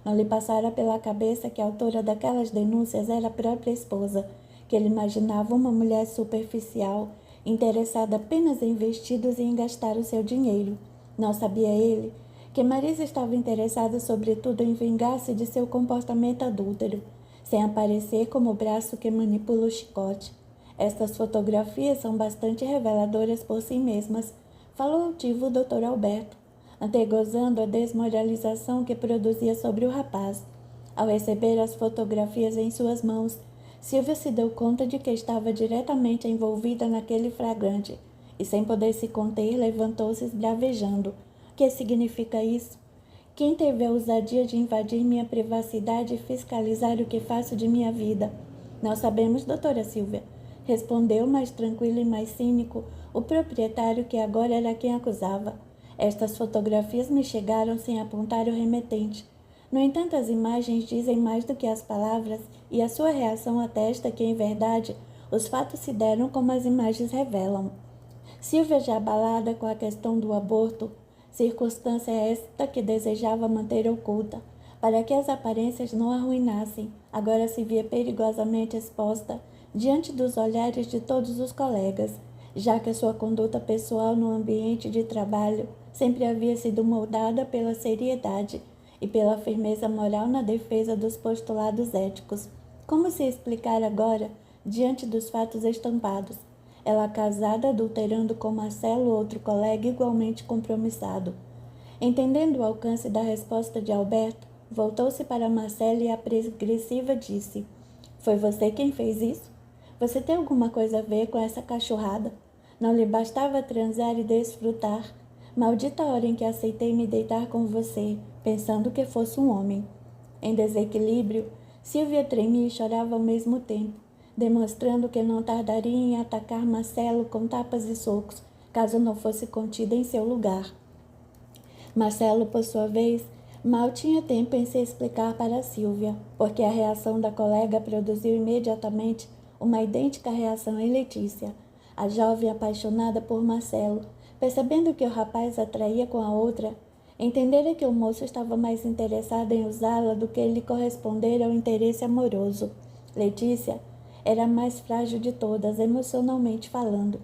Não lhe passara pela cabeça que a autora daquelas denúncias era a própria esposa, que ele imaginava uma mulher superficial, interessada apenas em vestidos e em gastar o seu dinheiro. Não sabia ele que Marisa estava interessada sobretudo em vingar-se de seu comportamento adúltero, sem aparecer como o braço que manipula o chicote. Estas fotografias são bastante reveladoras por si mesmas, falou altivo o Dr. Alberto, antegozando a desmoralização que produzia sobre o rapaz. Ao receber as fotografias em suas mãos, Silvia se deu conta de que estava diretamente envolvida naquele flagrante, e sem poder se conter, levantou-se esbravejando. Que significa isso? Quem teve a ousadia de invadir minha privacidade e fiscalizar o que faço de minha vida? Nós sabemos, doutora Silvia, respondeu mais tranquilo e mais cínico o proprietário, que agora era quem acusava. Estas fotografias me chegaram sem apontar o remetente. No entanto, as imagens dizem mais do que as palavras, e a sua reação atesta que, em verdade, os fatos se deram como as imagens revelam. Silvia, já abalada com a questão do aborto, circunstância esta que desejava manter oculta, para que as aparências não a arruinassem, agora se via perigosamente exposta diante dos olhares de todos os colegas, já que a sua conduta pessoal no ambiente de trabalho sempre havia sido moldada pela seriedade e pela firmeza moral na defesa dos postulados éticos. Como se explicar agora, diante dos fatos estampados? Ela casada, adulterando com Marcelo, outro colega igualmente compromissado. Entendendo o alcance da resposta de Alberto, voltou-se para Marcelo e apreensiva disse: Foi você quem fez isso? Você tem alguma coisa a ver com essa cachorrada? Não lhe bastava transar e desfrutar. Maldita hora em que aceitei me deitar com você, pensando que fosse um homem. Em desequilíbrio, Silvia tremia e chorava ao mesmo tempo, demonstrando que não tardaria em atacar Marcelo com tapas e socos, caso não fosse contida em seu lugar. Marcelo, por sua vez, mal tinha tempo em se explicar para Silvia, porque a reação da colega produziu imediatamente uma idêntica reação em Letícia. A jovem, apaixonada por Marcelo, percebendo que o rapaz a traía com a outra, entendera que o moço estava mais interessado em usá-la do que lhe corresponder ao interesse amoroso. Letícia era a mais frágil de todas, emocionalmente falando.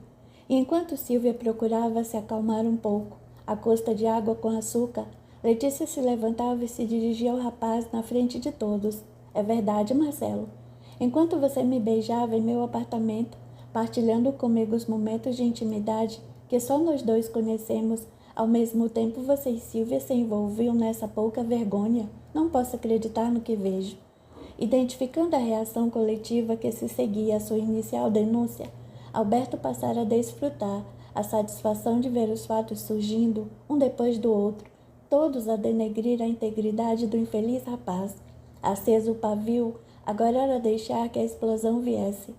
E enquanto Silvia procurava se acalmar um pouco, à custa de água com açúcar, Letícia se levantava e se dirigia ao rapaz na frente de todos. É verdade, Marcelo. Enquanto você me beijava em meu apartamento, partilhando comigo os momentos de intimidade que só nós dois conhecemos, ao mesmo tempo você e Silvia se envolviam nessa pouca vergonha. Não posso acreditar no que vejo. Identificando a reação coletiva que se seguia à sua inicial denúncia, Alberto passara a desfrutar a satisfação de ver os fatos surgindo, um depois do outro, todos a denegrir a integridade do infeliz rapaz. Aceso o pavio, agora era deixar que a explosão viesse.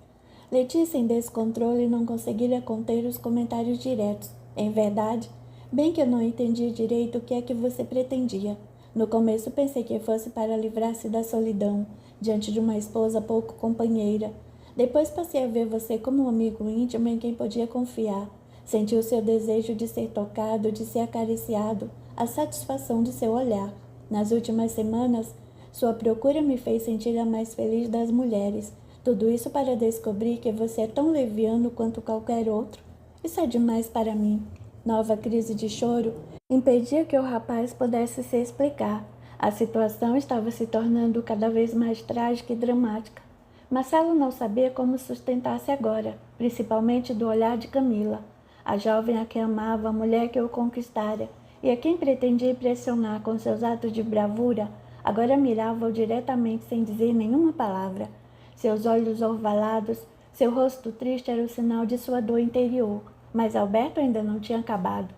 Letícia, em descontrole, não conseguira conter os comentários diretos. Em verdade, bem que eu não entendi direito o que é que você pretendia. No começo pensei que fosse para livrar-se da solidão, diante de uma esposa pouco companheira. Depois passei a ver você como um amigo íntimo em quem podia confiar. Senti o seu desejo de ser tocado, de ser acariciado, a satisfação de seu olhar. Nas últimas semanas, sua procura me fez sentir a mais feliz das mulheres. Tudo isso para descobrir que você é tão leviano quanto qualquer outro. Isso é demais para mim. Nova crise de choro impedia que o rapaz pudesse se explicar. A situação estava se tornando cada vez mais trágica e dramática. Marcelo não sabia como sustentar-se agora, principalmente do olhar de Camila, a jovem a quem amava, a mulher que o conquistara, e a quem pretendia impressionar com seus atos de bravura, agora mirava-o diretamente sem dizer nenhuma palavra. Seus olhos orvalados, seu rosto triste era o sinal de sua dor interior, mas Alberto ainda não tinha acabado.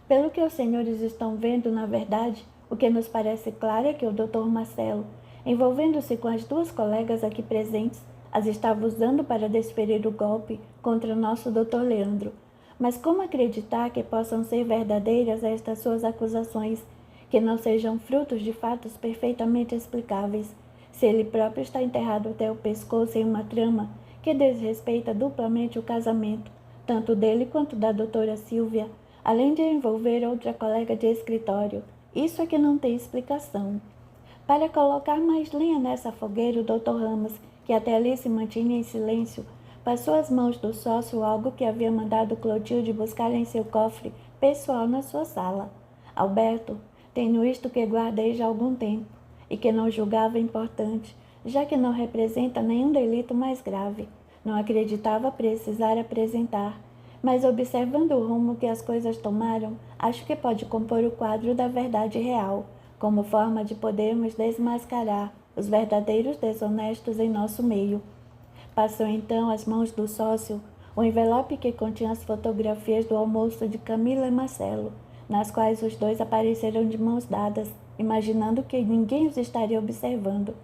Pelo que os senhores estão vendo, na verdade, o que nos parece claro é que o Dr. Marcelo, envolvendo-se com as duas colegas aqui presentes, as estava usando para desferir o golpe contra o nosso Dr. Leandro. Mas como acreditar que possam ser verdadeiras estas suas acusações, que não sejam frutos de fatos perfeitamente explicáveis, se ele próprio está enterrado até o pescoço em uma trama que desrespeita duplamente o casamento, tanto dele quanto da doutora Silvia, além de envolver outra colega de escritório? Isso é que não tem explicação. Para colocar mais lenha nessa fogueira, o Dr. Ramos, que até ali se mantinha em silêncio, passou às mãos do sócio algo que havia mandado Clotilde buscar em seu cofre pessoal na sua sala. Alberto, tenho isto que guardei já há algum tempo e que não julgava importante, já que não representa nenhum delito mais grave. Não acreditava precisar apresentar, mas observando o rumo que as coisas tomaram, acho que pode compor o quadro da verdade real, como forma de podermos desmascarar os verdadeiros desonestos em nosso meio. Passou então às mãos do sócio o envelope que continha as fotografias do almoço de Camila e Marcelo, nas quais os dois apareceram de mãos dadas, imaginando que ninguém os estaria observando.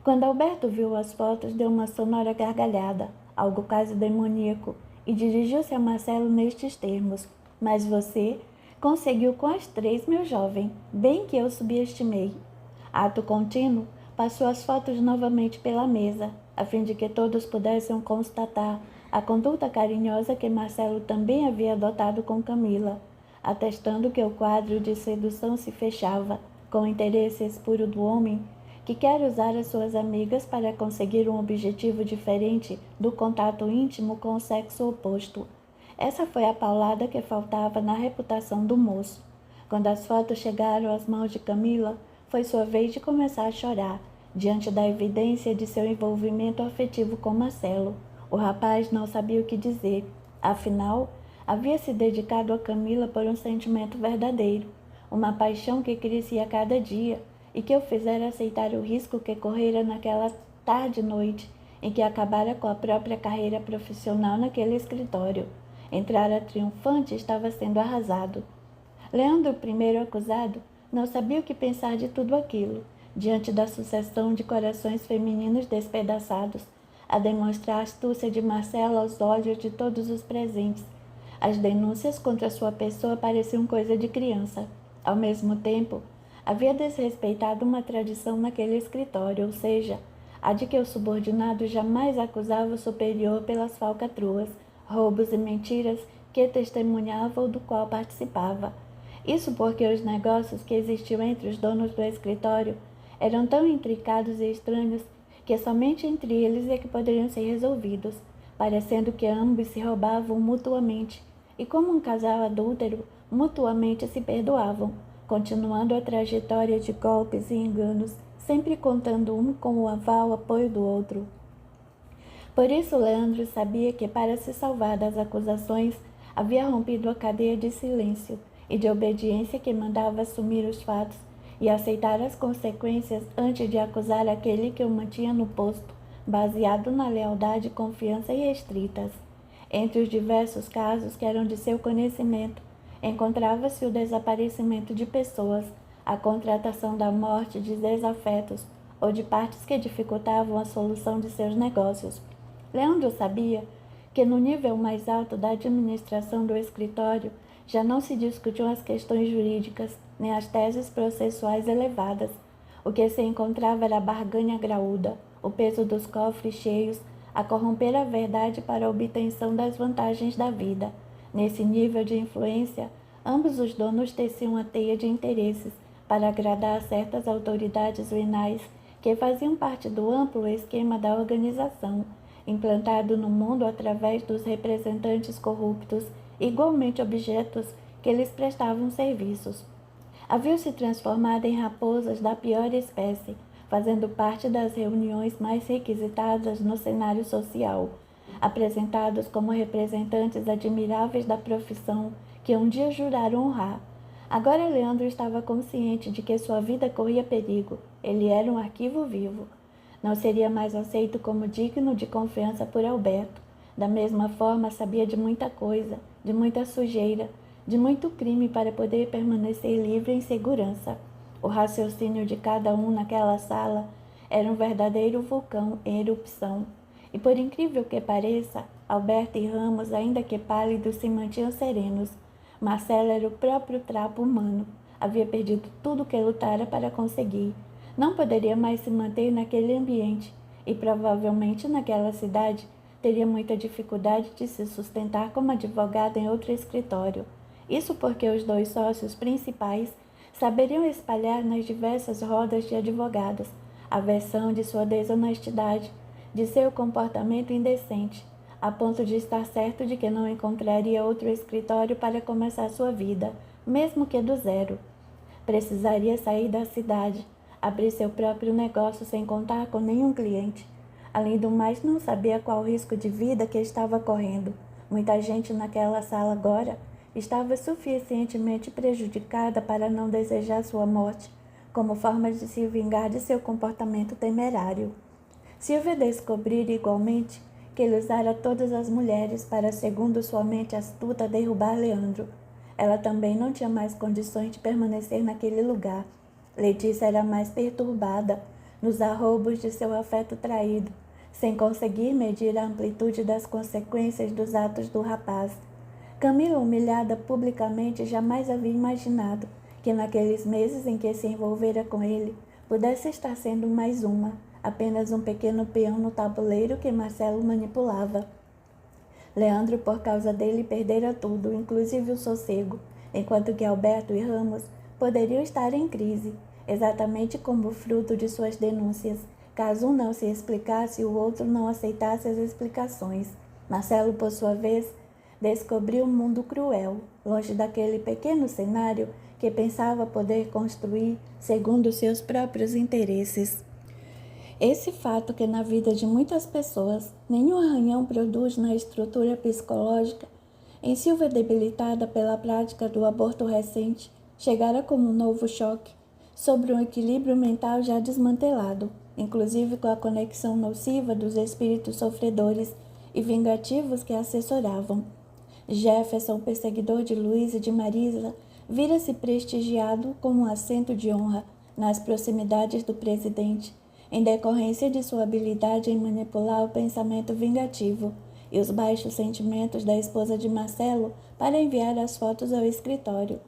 Quando Alberto viu as fotos, deu uma sonora gargalhada, algo quase demoníaco, e dirigiu-se a Marcelo nestes termos: "Mas você conseguiu com as 3, meu jovem, bem que eu subestimei." Ato contínuo, passou as fotos novamente pela mesa, a fim de que todos pudessem constatar a conduta carinhosa que Marcelo também havia adotado com Camila, atestando que o quadro de sedução se fechava com o interesse espuro do homem que quer usar as suas amigas para conseguir um objetivo diferente do contato íntimo com o sexo oposto. Essa foi a paulada que faltava na reputação do moço. Quando as fotos chegaram às mãos de Camila, foi sua vez de começar a chorar, diante da evidência de seu envolvimento afetivo com Marcelo. O rapaz não sabia o que dizer. Afinal, havia se dedicado a Camila por um sentimento verdadeiro, uma paixão que crescia a cada dia e que o fizera aceitar o risco que correra naquela tarde e noite em que acabara com a própria carreira profissional naquele escritório. Entrara triunfante e estava sendo arrasado. Leandro, o primeiro acusado, não sabia o que pensar de tudo aquilo, diante da sucessão de corações femininos despedaçados, a demonstrar a astúcia de Marcelo aos olhos de todos os presentes. As denúncias contra sua pessoa pareciam coisa de criança. Ao mesmo tempo, havia desrespeitado uma tradição naquele escritório, ou seja, a de que o subordinado jamais acusava o superior pelas falcatruas, roubos e mentiras que testemunhava ou do qual participava. Isso porque os negócios que existiam entre os donos do escritório eram tão intricados e estranhos que somente entre eles é que poderiam ser resolvidos, parecendo que ambos se roubavam mutuamente e, como um casal adúltero, mutuamente se perdoavam, continuando a trajetória de golpes e enganos, sempre contando um com o apoio do outro. Por isso, Leandro sabia que, para se salvar das acusações, havia rompido a cadeia de silêncio e de obediência que mandava assumir os fatos e aceitar as consequências antes de acusar aquele que o mantinha no posto, baseado na lealdade, confiança e restritas. Entre os diversos casos que eram de seu conhecimento, encontrava-se o desaparecimento de pessoas, a contratação da morte de desafetos ou de partes que dificultavam a solução de seus negócios. Leandro sabia que no nível mais alto da administração do escritório já não se discutiam as questões jurídicas, nem as teses processuais elevadas. O que se encontrava era a barganha graúda, o peso dos cofres cheios, a corromper a verdade para a obtenção das vantagens da vida. Nesse nível de influência, ambos os donos teciam a teia de interesses para agradar a certas autoridades venais que faziam parte do amplo esquema da organização, implantado no mundo através dos representantes corruptos, igualmente objetos que lhes prestavam serviços. Haviam-se transformado em raposas da pior espécie, fazendo parte das reuniões mais requisitadas no cenário social, apresentados como representantes admiráveis da profissão que um dia juraram honrar. Agora Leandro estava consciente de que sua vida corria perigo. Ele era um arquivo vivo. Não seria mais aceito como digno de confiança por Alberto. Da mesma forma, sabia de muita coisa, de muita sujeira, de muito crime para poder permanecer livre em segurança. O raciocínio de cada um naquela sala era um verdadeiro vulcão em erupção. E por incrível que pareça, Alberto e Ramos, ainda que pálidos, se mantinham serenos. Marcelo era o próprio trapo humano. Havia perdido tudo o que lutara para conseguir. Não poderia mais se manter naquele ambiente e provavelmente naquela cidade teria muita dificuldade de se sustentar como advogado em outro escritório. Isso porque os dois sócios principais saberiam espalhar nas diversas rodas de advogados a versão de sua desonestidade, de seu comportamento indecente, a ponto de estar certo de que não encontraria outro escritório para começar sua vida, mesmo que do zero. Precisaria sair da cidade, abrir seu próprio negócio sem contar com nenhum cliente. Além do mais, não sabia qual o risco de vida que estava correndo. Muita gente naquela sala agora estava suficientemente prejudicada para não desejar sua morte, como forma de se vingar de seu comportamento temerário. Silvia descobrira igualmente que ele usara todas as mulheres para, segundo sua mente astuta, derrubar Leandro. Ela também não tinha mais condições de permanecer naquele lugar. Letícia era mais perturbada nos arroubos de seu afeto traído, sem conseguir medir a amplitude das consequências dos atos do rapaz. Camila, humilhada publicamente, jamais havia imaginado que naqueles meses em que se envolvera com ele, pudesse estar sendo mais uma, apenas um pequeno peão no tabuleiro que Marcelo manipulava. Leandro, por causa dele, perdera tudo, inclusive o sossego, enquanto que Alberto e Ramos poderiam estar em crise, exatamente como fruto de suas denúncias, caso um não se explicasse e o outro não aceitasse as explicações. Marcelo, por sua vez, descobriu um mundo cruel, longe daquele pequeno cenário que pensava poder construir segundo seus próprios interesses. Esse fato que na vida de muitas pessoas nenhum arranhão produz na estrutura psicológica, em Silvia, debilitada pela prática do aborto recente, chegara como um novo choque sobre um equilíbrio mental já desmantelado, inclusive com a conexão nociva dos espíritos sofredores e vingativos que a assessoravam. Jefferson, perseguidor de Luiz e de Marisa, vira-se prestigiado com um assento de honra nas proximidades do presidente, em decorrência de sua habilidade em manipular o pensamento vingativo e os baixos sentimentos da esposa de Marcelo para enviar as fotos ao escritório.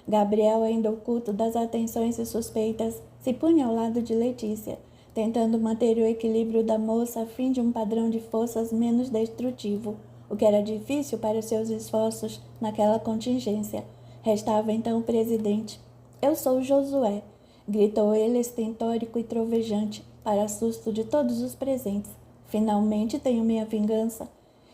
Gabriel, ainda oculto das atenções e suspeitas, se punha ao lado de Letícia, tentando manter o equilíbrio da moça a fim de um padrão de forças menos destrutivo, o que era difícil para seus esforços naquela contingência. Restava então o presidente. "Eu sou Josué", gritou ele estentórico e trovejante, para susto de todos os presentes. "Finalmente tenho minha vingança."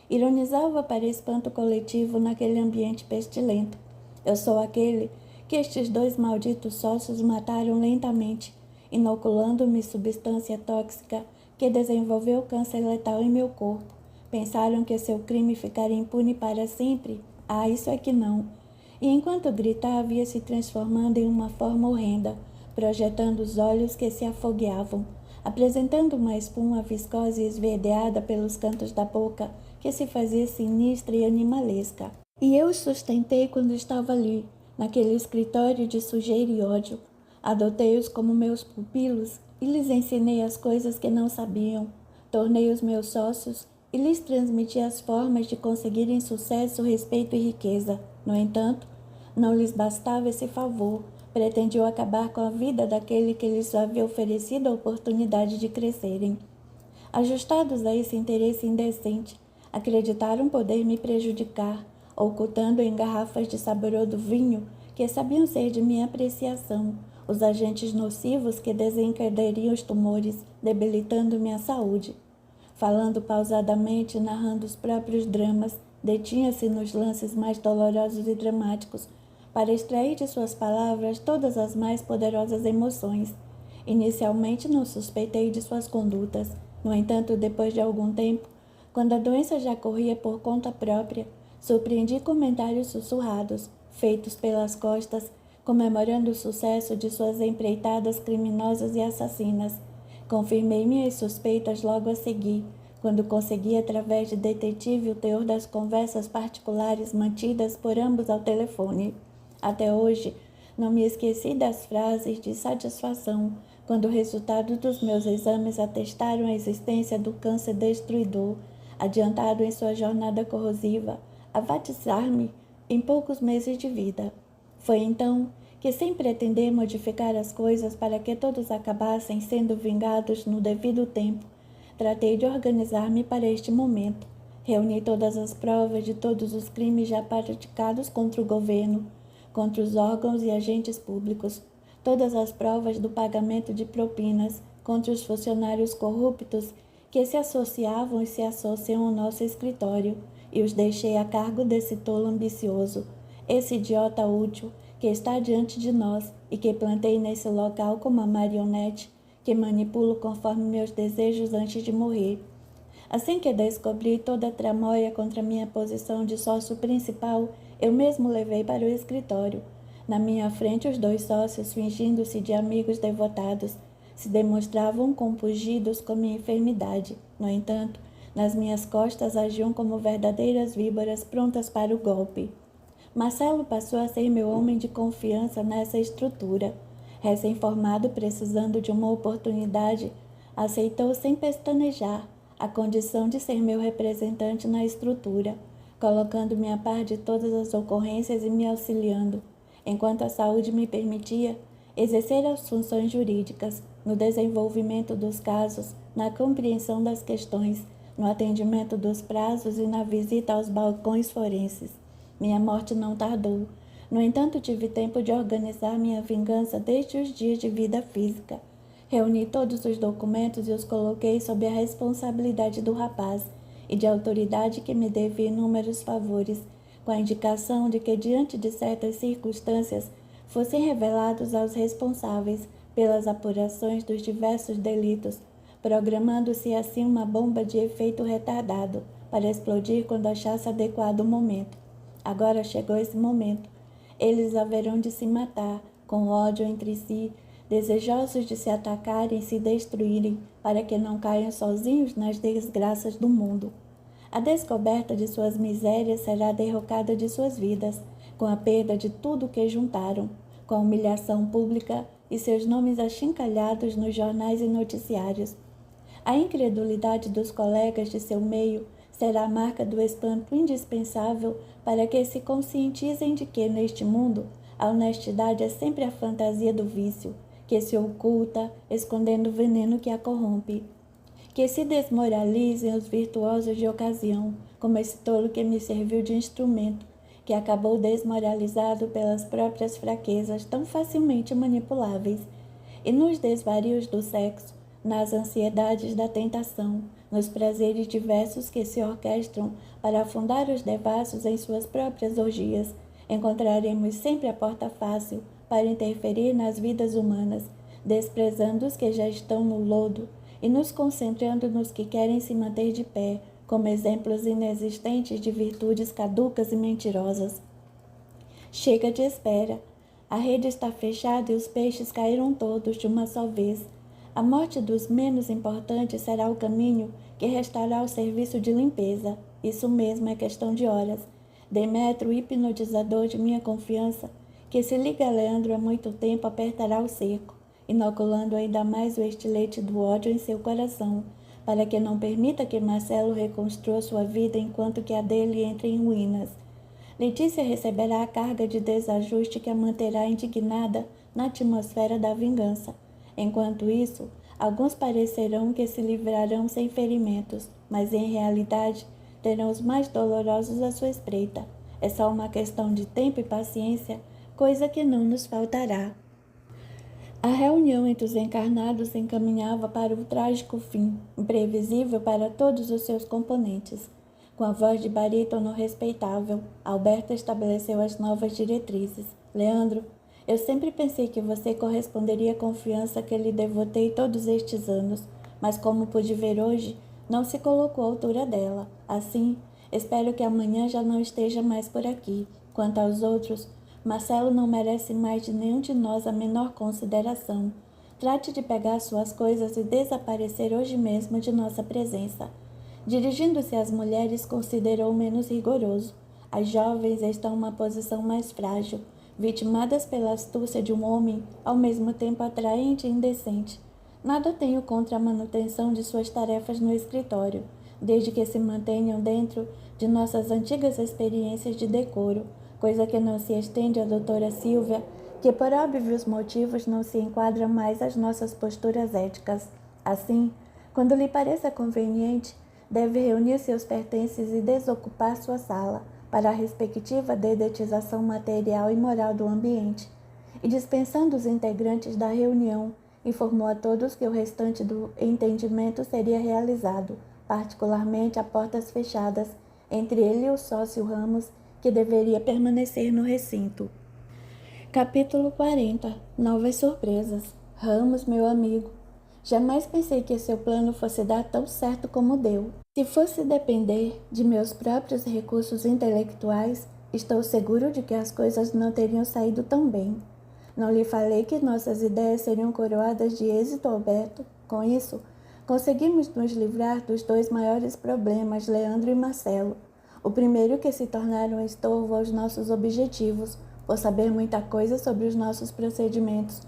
Ironizava para espanto coletivo naquele ambiente pestilento. "Eu sou aquele que estes dois malditos sócios mataram lentamente, inoculando-me substância tóxica que desenvolveu câncer letal em meu corpo. Pensaram que seu crime ficaria impune para sempre? Ah, isso é que não." E enquanto gritava, ia se transformando em uma forma horrenda, projetando os olhos que se afogueavam, apresentando uma espuma viscosa e esverdeada pelos cantos da boca que se fazia sinistra e animalesca. E eu os sustentei quando estava ali, naquele escritório de sujeira e ódio. Adotei-os como meus pupilos e lhes ensinei as coisas que não sabiam. Tornei-os meus sócios e lhes transmiti as formas de conseguirem sucesso, respeito e riqueza. No entanto, não lhes bastava esse favor. Pretendiam acabar com a vida daquele que lhes havia oferecido a oportunidade de crescerem. Ajustados a esse interesse indecente, acreditaram poder me prejudicar, ocultando em garrafas de saboroso vinho que sabiam ser de minha apreciação os agentes nocivos que desencadeariam os tumores, debilitando minha saúde. Falando pausadamente, narrando os próprios dramas, detinha-se nos lances mais dolorosos e dramáticos, para extrair de suas palavras todas as mais poderosas emoções. Inicialmente não suspeitei de suas condutas. No entanto, depois de algum tempo, quando a doença já corria por conta própria, surpreendi comentários sussurrados, feitos pelas costas, comemorando o sucesso de suas empreitadas criminosas e assassinas. Confirmei minhas suspeitas logo a seguir, quando consegui, através de detetive, o teor das conversas particulares mantidas por ambos ao telefone. Até hoje, não me esqueci das frases de satisfação quando o resultado dos meus exames atestaram a existência do câncer destruidor, adiantado em sua jornada corrosiva, a batizar-me em poucos meses de vida. Foi então que, sem pretender modificar as coisas para que todos acabassem sendo vingados no devido tempo, tratei de organizar-me para este momento. Reuni todas as provas de todos os crimes já praticados contra o governo, contra os órgãos e agentes públicos, todas as provas do pagamento de propinas contra os funcionários corruptos que se associavam e se associam ao nosso escritório, e os deixei a cargo desse tolo ambicioso, esse idiota útil que está diante de nós e que plantei nesse local como uma marionete que manipulo conforme meus desejos antes de morrer. Assim que descobri toda a tramóia contra minha posição de sócio principal, eu mesmo levei para o escritório. Na minha frente, os dois sócios, fingindo-se de amigos devotados, se demonstravam compungidos com minha enfermidade. No entanto, nas minhas costas agiam como verdadeiras víboras prontas para o golpe. Marcelo passou a ser meu homem de confiança nessa estrutura. Recém-formado, precisando de uma oportunidade, aceitou sem pestanejar a condição de ser meu representante na estrutura, colocando-me a par de todas as ocorrências e me auxiliando, enquanto a saúde me permitia, exercer as funções jurídicas, no desenvolvimento dos casos, na compreensão das questões, no atendimento dos prazos e na visita aos balcões forenses. Minha morte não tardou. No entanto, tive tempo de organizar minha vingança desde os dias de vida física. Reuni todos os documentos e os coloquei sob a responsabilidade do rapaz e de autoridade que me devia inúmeros favores, com a indicação de que, diante de certas circunstâncias, fossem revelados aos responsáveis pelas apurações dos diversos delitos, programando-se assim uma bomba de efeito retardado para explodir quando achasse adequado o momento. Agora chegou esse momento. Eles haverão de se matar, com ódio entre si, desejosos de se atacarem e se destruírem, para que não caiam sozinhos nas desgraças do mundo. A descoberta de suas misérias será a derrocada de suas vidas, com a perda de tudo o que juntaram, com a humilhação pública e seus nomes achincalhados nos jornais e noticiários. A incredulidade dos colegas de seu meio será a marca do espanto indispensável para que se conscientizem de que, neste mundo, a honestidade é sempre a fantasia do vício, que se oculta, escondendo o veneno que a corrompe. Que se desmoralizem os virtuosos de ocasião, como esse tolo que me serviu de instrumento, que acabou desmoralizado pelas próprias fraquezas tão facilmente manipuláveis, e nos desvarios do sexo, nas ansiedades da tentação, nos prazeres diversos que se orquestram para afundar os devassos em suas próprias orgias, encontraremos sempre a porta fácil para interferir nas vidas humanas, desprezando os que já estão no lodo e nos concentrando nos que querem se manter de pé, como exemplos inexistentes de virtudes caducas e mentirosas. Chega de espera. A rede está fechada e os peixes caíram todos de uma só vez. A morte dos menos importantes será o caminho que restará ao serviço de limpeza. Isso mesmo, é questão de horas. Demétrio, o hipnotizador de minha confiança, que se liga a Leandro há muito tempo, apertará o cerco, inoculando ainda mais o estilete do ódio em seu coração, para que não permita que Marcelo reconstrua sua vida enquanto que a dele entre em ruínas. Letícia receberá a carga de desajuste que a manterá indignada na atmosfera da vingança. Enquanto isso, alguns parecerão que se livrarão sem ferimentos, mas em realidade terão os mais dolorosos à sua espreita. É só uma questão de tempo e paciência, coisa que não nos faltará. A reunião entre os encarnados se encaminhava para o trágico fim, imprevisível para todos os seus componentes. Com a voz de barítono respeitável, Alberto estabeleceu as novas diretrizes. Leandro, eu sempre pensei que você corresponderia à confiança que lhe devotei todos estes anos, mas como pude ver hoje, não se colocou à altura dela. Assim, espero que amanhã já não esteja mais por aqui. Quanto aos outros, Marcelo não merece mais de nenhum de nós a menor consideração. Trate de pegar suas coisas e desaparecer hoje mesmo de nossa presença. Dirigindo-se às mulheres, considerou menos rigoroso. As jovens estão em uma posição mais frágil. vitimadas pela astúcia de um homem ao mesmo tempo atraente e indecente. Nada tenho contra a manutenção de suas tarefas no escritório, desde que se mantenham dentro de nossas antigas experiências de decoro, coisa que não se estende à doutora Silvia, que por óbvios motivos não se enquadra mais às nossas posturas éticas. Assim, quando lhe pareça conveniente, deve reunir seus pertences e desocupar sua sala, para a respectiva dedetização material e moral do ambiente. E dispensando os integrantes da reunião, informou a todos que o restante do entendimento seria realizado, particularmente a portas fechadas, entre ele e o sócio Ramos, que deveria permanecer no recinto. Capítulo 40. Novas surpresas. Ramos, meu amigo. Jamais pensei que seu plano fosse dar tão certo como deu. Se fosse depender de meus próprios recursos intelectuais, estou seguro de que as coisas não teriam saído tão bem. Não lhe falei que nossas ideias seriam coroadas de êxito, Alberto? Com isso, conseguimos nos livrar dos dois maiores problemas, Leandro e Marcelo. O primeiro, que se tornaram um estorvo aos nossos objetivos, por saber muita coisa sobre os nossos procedimentos.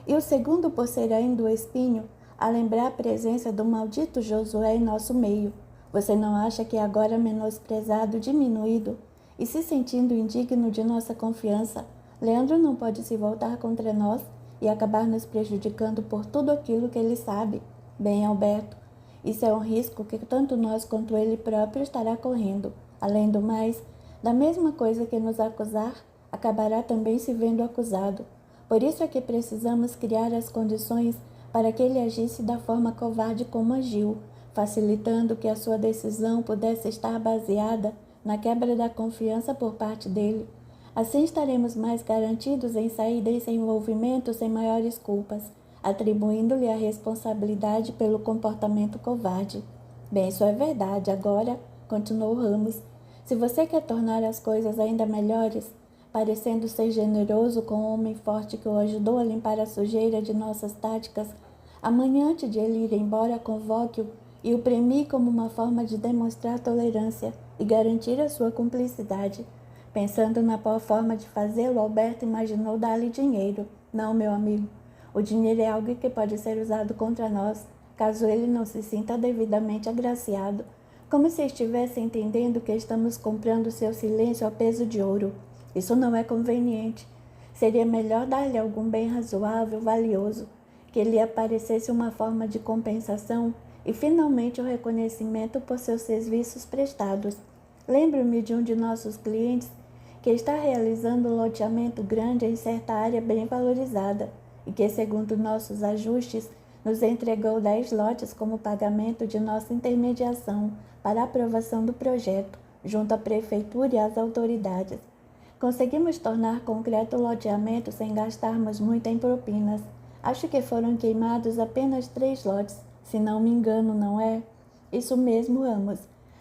E o segundo, por ser ainda o espinho, a lembrar a presença do maldito Josué em nosso meio. Você não acha que agora menosprezado, diminuído e se sentindo indigno de nossa confiança, Leandro não pode se voltar contra nós e acabar nos prejudicando por tudo aquilo que ele sabe? Bem, Alberto, isso é um risco que tanto nós quanto ele próprio estará correndo. Além do mais, da mesma coisa que nos acusar, acabará também se vendo acusado. Por isso é que precisamos criar as condições para que ele agisse da forma covarde como agiu, facilitando que a sua decisão pudesse estar baseada na quebra da confiança por parte dele. Assim estaremos mais garantidos em sair desse envolvimento sem maiores culpas, atribuindo-lhe a responsabilidade pelo comportamento covarde. Bem, isso é verdade. Agora, continuou Ramos, se você quer tornar as coisas ainda melhores, parecendo ser generoso com o homem forte que o ajudou a limpar a sujeira de nossas táticas, amanhã, antes de ele ir embora, convoque-o e o premie como uma forma de demonstrar tolerância e garantir a sua cumplicidade. Pensando na boa forma de fazê-lo, Alberto imaginou dar-lhe dinheiro. Não, meu amigo, o dinheiro é algo que pode ser usado contra nós, caso ele não se sinta devidamente agraciado, como se estivesse entendendo que estamos comprando seu silêncio a peso de ouro. Isso não é conveniente. Seria melhor dar-lhe algum bem razoável, valioso, que lhe aparecesse uma forma de compensação e finalmente o reconhecimento por seus serviços prestados. Lembro-me de um de nossos clientes que está realizando um loteamento grande em certa área bem valorizada e que, segundo nossos ajustes, nos entregou 10 lotes como pagamento de nossa intermediação para a aprovação do projeto, junto à prefeitura e às autoridades. Conseguimos tornar concreto o loteamento sem gastarmos muito em propinas. Acho que foram queimados apenas 3 lotes, se não me engano, não é? Isso mesmo, Ramos.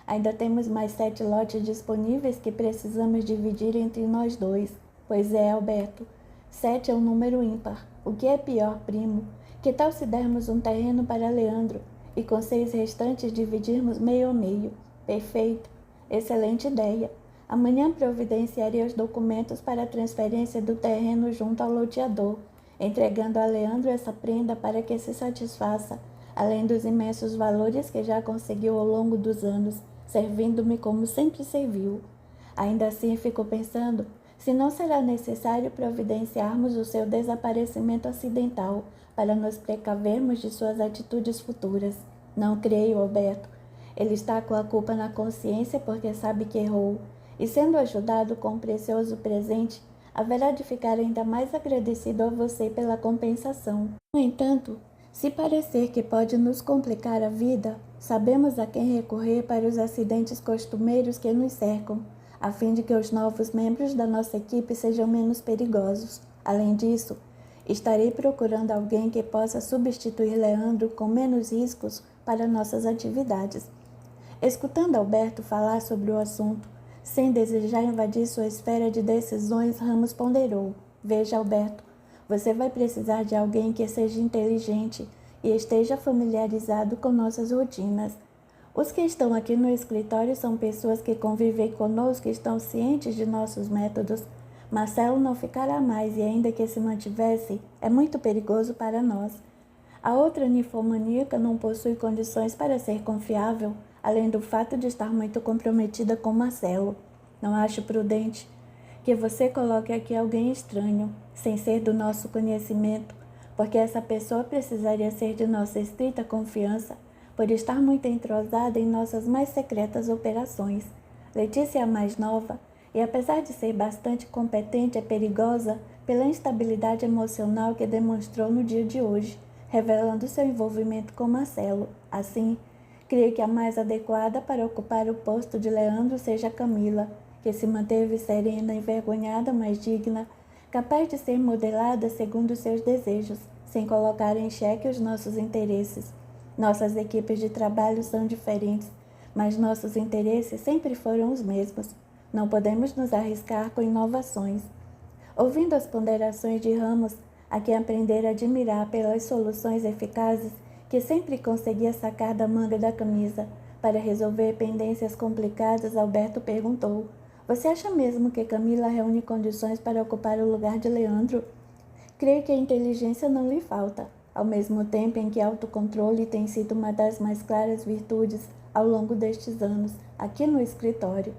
Ainda temos mais 7 lotes disponíveis que precisamos dividir entre nós dois. Pois é, Alberto, 7 é um número ímpar. O que é pior, primo? Que tal se dermos um terreno para Leandro e com 6 restantes dividirmos meio a meio? Perfeito. Excelente ideia. Amanhã providenciarei os documentos para a transferência do terreno junto ao loteador, entregando a Leandro essa prenda para que se satisfaça, além dos imensos valores que já conseguiu ao longo dos anos, servindo-me como sempre serviu. Ainda assim, fico pensando se não será necessário providenciarmos o seu desaparecimento acidental para nos precavermos de suas atitudes futuras. Não creio, Alberto. Ele está com a culpa na consciência porque sabe que errou, e sendo ajudado com um precioso presente, haverá de ficar ainda mais agradecido a você pela compensação. No entanto, se parecer que pode nos complicar a vida, sabemos a quem recorrer para os acidentes costumeiros que nos cercam, a fim de que os novos membros da nossa equipe sejam menos perigosos. Além disso, estarei procurando alguém que possa substituir Leandro com menos riscos para nossas atividades. Escutando Alberto falar sobre o assunto, sem desejar invadir sua esfera de decisões, Ramos ponderou. Veja, Alberto, você vai precisar de alguém que seja inteligente e esteja familiarizado com nossas rotinas. Os que estão aqui no escritório são pessoas que convivem conosco e estão cientes de nossos métodos, Marcelo não ficará mais e ainda que se mantivesse, é muito perigoso para nós. A outra ninfomaníaca não possui condições para ser confiável, além do fato de estar muito comprometida com Marcelo. Não acho prudente que você coloque aqui alguém estranho, sem ser do nosso conhecimento, porque essa pessoa precisaria ser de nossa estrita confiança, por estar muito entrosada em nossas mais secretas operações. Letícia é a mais nova e, apesar de ser bastante competente, é perigosa pela instabilidade emocional que demonstrou no dia de hoje, revelando seu envolvimento com Marcelo. Assim, creio que a mais adequada para ocupar o posto de Leandro seja Camila, que se manteve serena, envergonhada, mas digna, capaz de ser modelada segundo seus desejos, sem colocar em xeque os nossos interesses. Nossas equipes de trabalho são diferentes, mas nossos interesses sempre foram os mesmos. Não podemos nos arriscar com inovações. Ouvindo as ponderações de Ramos, a quem aprender a admirar pelas soluções eficazes que sempre conseguia sacar da manga da camisa para resolver pendências complicadas, Alberto perguntou: você acha mesmo que Camila reúne condições para ocupar o lugar de Leandro? Creio que a inteligência não lhe falta, ao mesmo tempo em que autocontrole tem sido uma das mais claras virtudes ao longo destes anos, aqui no escritório.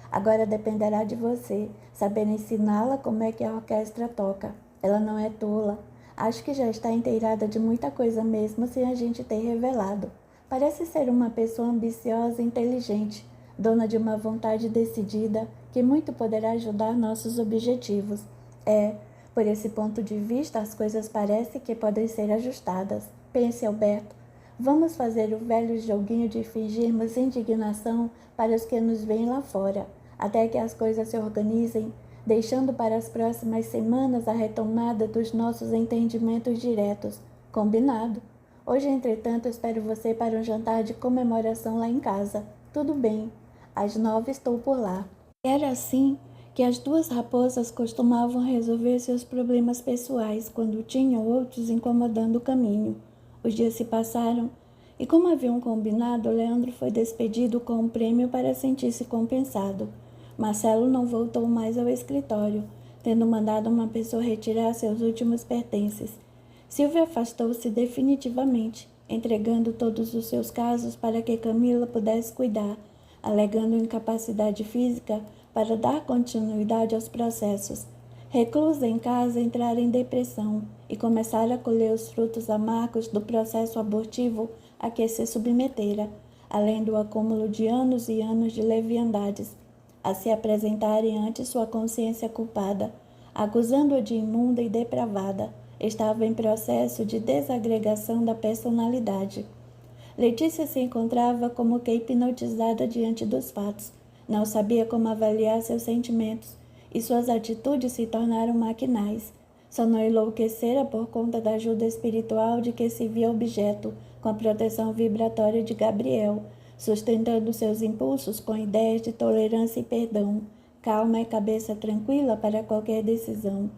Agora dependerá de você saber ensiná-la como é que a orquestra toca. Ela não é tola. Acho que já está inteirada de muita coisa mesmo sem a gente ter revelado. Parece ser uma pessoa ambiciosa e inteligente, dona de uma vontade decidida que muito poderá ajudar nossos objetivos. Por esse ponto de vista, as coisas parecem que podem ser ajustadas. Pense, Alberto. Vamos fazer o velho joguinho de fingirmos indignação para os que nos veem lá fora, até que as coisas se organizem, deixando para as próximas semanas a retomada dos nossos entendimentos diretos. Combinado? Hoje, entretanto, espero você para um jantar de comemoração lá em casa. Tudo bem. Às 9 estou por lá. Era assim que as duas raposas costumavam resolver seus problemas pessoais quando tinham outros incomodando o caminho. Os dias se passaram e, como haviam combinado, Leandro foi despedido com um prêmio para sentir-se compensado. Marcelo não voltou mais ao escritório, tendo mandado uma pessoa retirar seus últimos pertences. Silvia afastou-se definitivamente, entregando todos os seus casos para que Camila pudesse cuidar, alegando incapacidade física para dar continuidade aos processos. Reclusa em casa, entrara em depressão e começara a colher os frutos amargos do processo abortivo a que se submetera, além do acúmulo de anos e anos de leviandades, a se apresentarem ante sua consciência culpada, acusando-a de imunda e depravada. Estava em processo de desagregação da personalidade. Letícia se encontrava como que hipnotizada diante dos fatos. Não sabia como avaliar seus sentimentos e suas atitudes se tornaram maquinais. Só não enlouquecera por conta da ajuda espiritual de que se via objeto, com a proteção vibratória de Gabriel, sustentando seus impulsos com ideias de tolerância e perdão, calma e cabeça tranquila para qualquer decisão.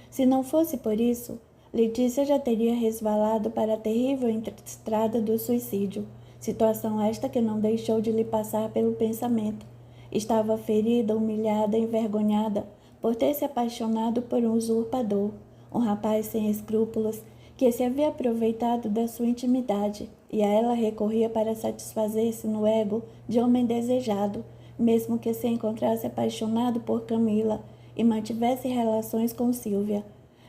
Se não fosse por isso, Letícia já teria resvalado para a terrível estrada do suicídio, situação esta que não deixou de lhe passar pelo pensamento. Estava ferida, humilhada, envergonhada por ter se apaixonado por um usurpador, um rapaz sem escrúpulos que se havia aproveitado da sua intimidade e a ela recorria para satisfazer-se no ego de homem desejado, mesmo que se encontrasse apaixonado por Camila e mantivesse relações com Silvia.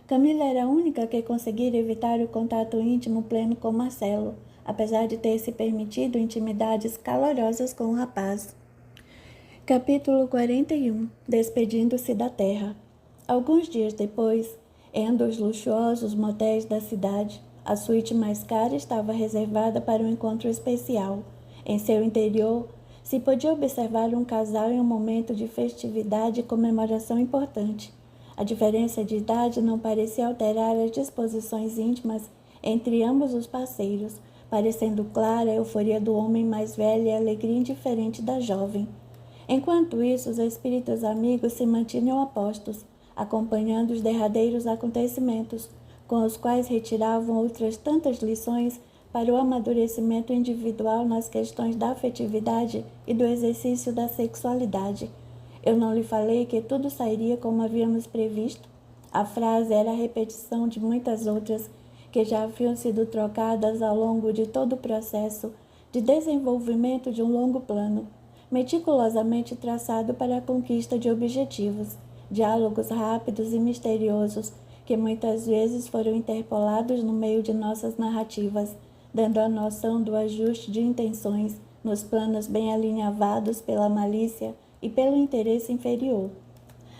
Camila era a única que conseguira evitar o contato íntimo pleno com Marcelo, apesar de ter se permitido intimidades calorosas com o rapaz. Capítulo 41. Despedindo-se da terra. Alguns dias depois, em um dos luxuosos motéis da cidade, a suíte mais cara estava reservada para um encontro especial. Em seu interior, se podia observar um casal em um momento de festividade e comemoração importante. A diferença de idade não parecia alterar as disposições íntimas entre ambos os parceiros, parecendo clara a euforia do homem mais velho e a alegria indiferente da jovem. Enquanto isso, os espíritos amigos se mantinham apostos, acompanhando os derradeiros acontecimentos, com os quais retiravam outras tantas lições para o amadurecimento individual nas questões da afetividade e do exercício da sexualidade. Eu não lhe falei que tudo sairia como havíamos previsto? A frase era a repetição de muitas outras que já haviam sido trocadas ao longo de todo o processo de desenvolvimento de um longo plano, meticulosamente traçado para a conquista de objetivos, diálogos rápidos e misteriosos que muitas vezes foram interpolados no meio de nossas narrativas, dando a noção do ajuste de intenções nos planos bem alinhavados pela malícia e pelo interesse inferior.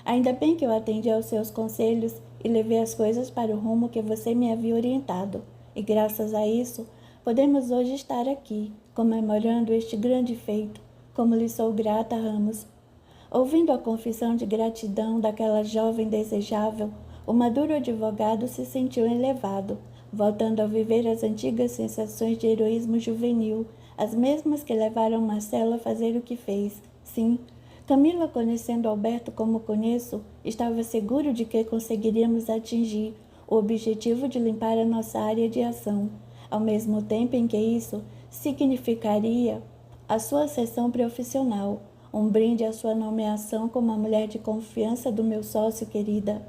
Ainda bem que eu atendi aos seus conselhos e levei as coisas para o rumo que você me havia orientado, e graças a isso, podemos hoje estar aqui, comemorando este grande feito, como lhe sou grata, Ramos. Ouvindo a confissão de gratidão daquela jovem desejável, o maduro advogado se sentiu elevado, voltando a viver as antigas sensações de heroísmo juvenil, as mesmas que levaram Marcelo a fazer o que fez. Sim, Camila, conhecendo Alberto como conheço, estava seguro de que conseguiríamos atingir o objetivo de limpar a nossa área de ação, ao mesmo tempo em que isso significaria a sua ascensão profissional, um brinde à sua nomeação como a mulher de confiança do meu sócio querida.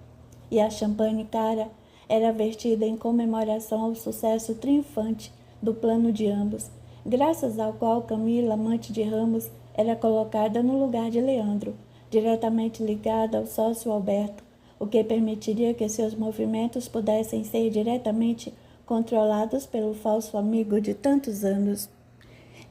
E a champanhe cara era vertida em comemoração ao sucesso triunfante do plano de ambos, graças ao qual Camila, amante de Ramos, era colocada no lugar de Leandro, diretamente ligada ao sócio Alberto, o que permitiria que seus movimentos pudessem ser diretamente controlados pelo falso amigo de tantos anos.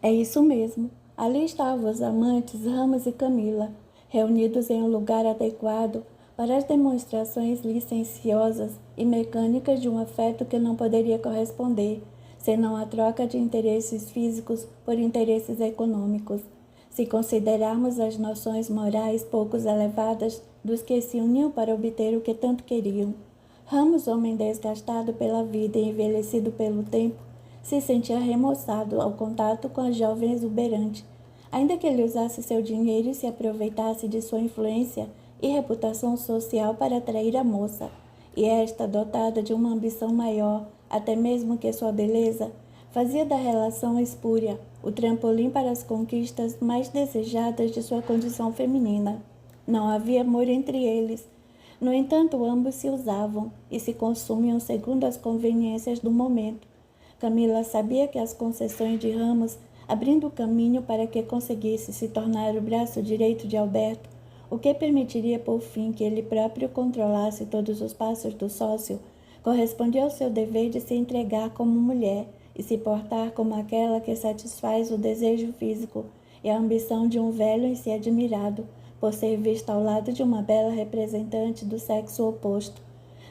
É isso mesmo. Ali estavam os amantes Ramos e Camila, reunidos em um lugar adequado para as demonstrações licenciosas e mecânicas de um afeto que não poderia corresponder, senão a troca de interesses físicos por interesses econômicos. Se considerarmos as noções morais pouco elevadas dos que se uniam para obter o que tanto queriam, Ramos, homem desgastado pela vida e envelhecido pelo tempo, se sentia remoçado ao contato com a jovem exuberante, ainda que ele usasse seu dinheiro e se aproveitasse de sua influência e reputação social para atrair a moça, e esta, dotada de uma ambição maior, até mesmo que sua beleza, fazia da relação espúria o trampolim para as conquistas mais desejadas de sua condição feminina. Não havia amor entre eles. No entanto, ambos se usavam e se consumiam segundo as conveniências do momento. Camila sabia que as concessões de Ramos, abrindo o caminho para que conseguisse se tornar o braço direito de Alberto, o que permitiria por fim que ele próprio controlasse todos os passos do sócio, correspondia ao seu dever de se entregar como mulher e se portar como aquela que satisfaz o desejo físico e a ambição de um velho em si admirado, por ser visto ao lado de uma bela representante do sexo oposto.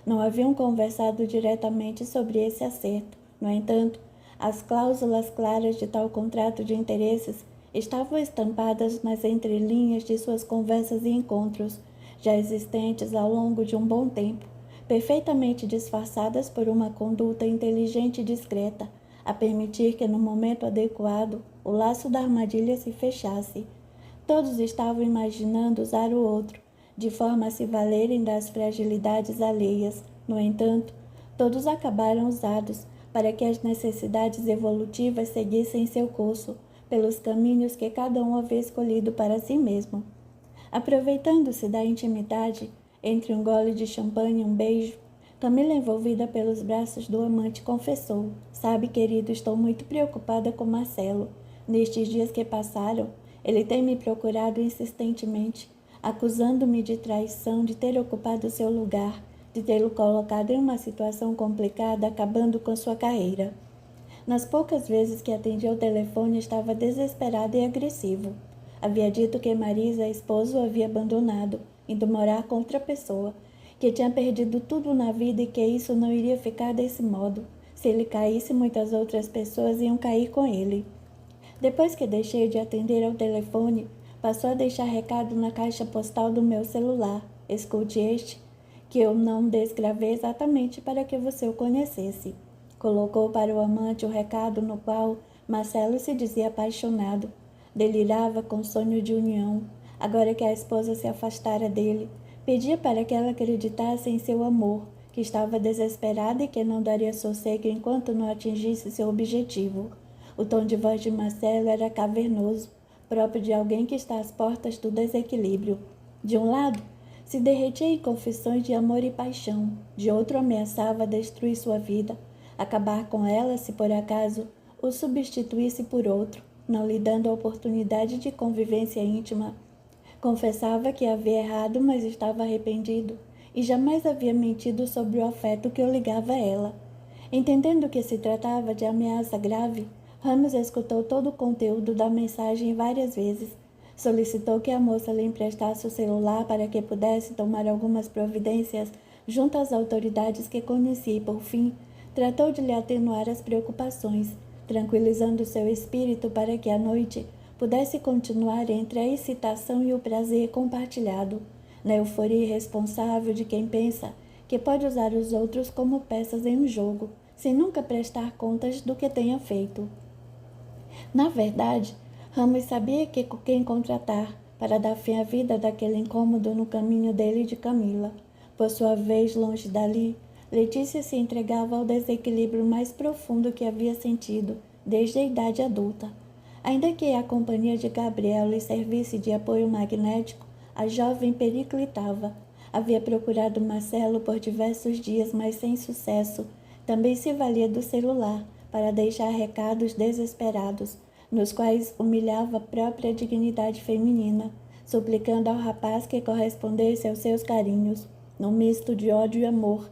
Não haviam conversado diretamente sobre esse acerto. No entanto, as cláusulas claras de tal contrato de interesses estavam estampadas nas entrelinhas de suas conversas e encontros, já existentes ao longo de um bom tempo, perfeitamente disfarçadas por uma conduta inteligente e discreta, a permitir que no momento adequado o laço da armadilha se fechasse. Todos estavam imaginando usar o outro, de forma a se valerem das fragilidades alheias. No entanto, todos acabaram usados para que as necessidades evolutivas seguissem seu curso, pelos caminhos que cada um havia escolhido para si mesmo. Aproveitando-se da intimidade, entre um gole de champanhe e um beijo, Camila, envolvida pelos braços do amante, confessou: "Sabe, querido, estou muito preocupada com Marcelo. Nestes dias que passaram, ele tem me procurado insistentemente, acusando-me de traição, de ter ocupado seu lugar, de tê-lo colocado em uma situação complicada, acabando com sua carreira." Nas poucas vezes que atendia ao telefone, estava desesperado e agressivo. Havia dito que Marisa, a esposa, o havia abandonado, indo morar com outra pessoa, que tinha perdido tudo na vida e que isso não iria ficar desse modo. Se ele caísse, muitas outras pessoas iam cair com ele. Depois que deixei de atender ao telefone, passou a deixar recado na caixa postal do meu celular. Escute este, que eu não desgravei exatamente para que você o conhecesse. Colocou para o amante o recado no qual Marcelo se dizia apaixonado. Delirava com sonho de união, agora que a esposa se afastara dele. Pedia para que ela acreditasse em seu amor, que estava desesperada e que não daria sossego enquanto não atingisse seu objetivo. O tom de voz de Marcelo era cavernoso, próprio de alguém que está às portas do desequilíbrio. De um lado, se derretia em confissões de amor e paixão, de outro ameaçava destruir sua vida, acabar com ela se por acaso o substituísse por outro, não lhe dando a oportunidade de convivência íntima. Confessava que havia errado, mas estava arrependido, e jamais havia mentido sobre o afeto que o ligava a ela. Entendendo que se tratava de ameaça grave, Ramos escutou todo o conteúdo da mensagem várias vezes. Solicitou que a moça lhe emprestasse o celular para que pudesse tomar algumas providências junto às autoridades que conhecia e, por fim, tratou de lhe atenuar as preocupações, tranquilizando seu espírito para que a noite pudesse continuar entre a excitação e o prazer compartilhado, na euforia irresponsável de quem pensa que pode usar os outros como peças em um jogo, sem nunca prestar contas do que tenha feito. Na verdade, Ramos sabia que quem contratar para dar fim à vida daquele incômodo no caminho dele e de Camila. Por sua vez, longe dali, Letícia se entregava ao desequilíbrio mais profundo que havia sentido desde a idade adulta. Ainda que a companhia de Gabriel lhe servisse de apoio magnético, a jovem periclitava. Havia procurado Marcelo por diversos dias, mas sem sucesso. Também se valia do celular para deixar recados desesperados, nos quais humilhava a própria dignidade feminina, suplicando ao rapaz que correspondesse aos seus carinhos, num misto de ódio e amor.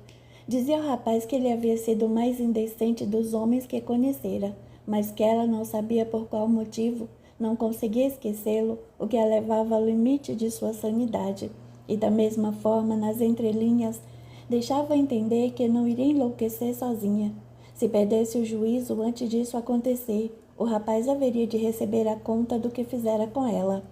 Dizia ao rapaz que ele havia sido o mais indecente dos homens que conhecera, mas que ela não sabia por qual motivo, não conseguia esquecê-lo, o que a levava ao limite de sua sanidade. E da mesma forma, nas entrelinhas, deixava entender que não iria enlouquecer sozinha. Se perdesse o juízo antes disso acontecer, o rapaz haveria de receber a conta do que fizera com ela.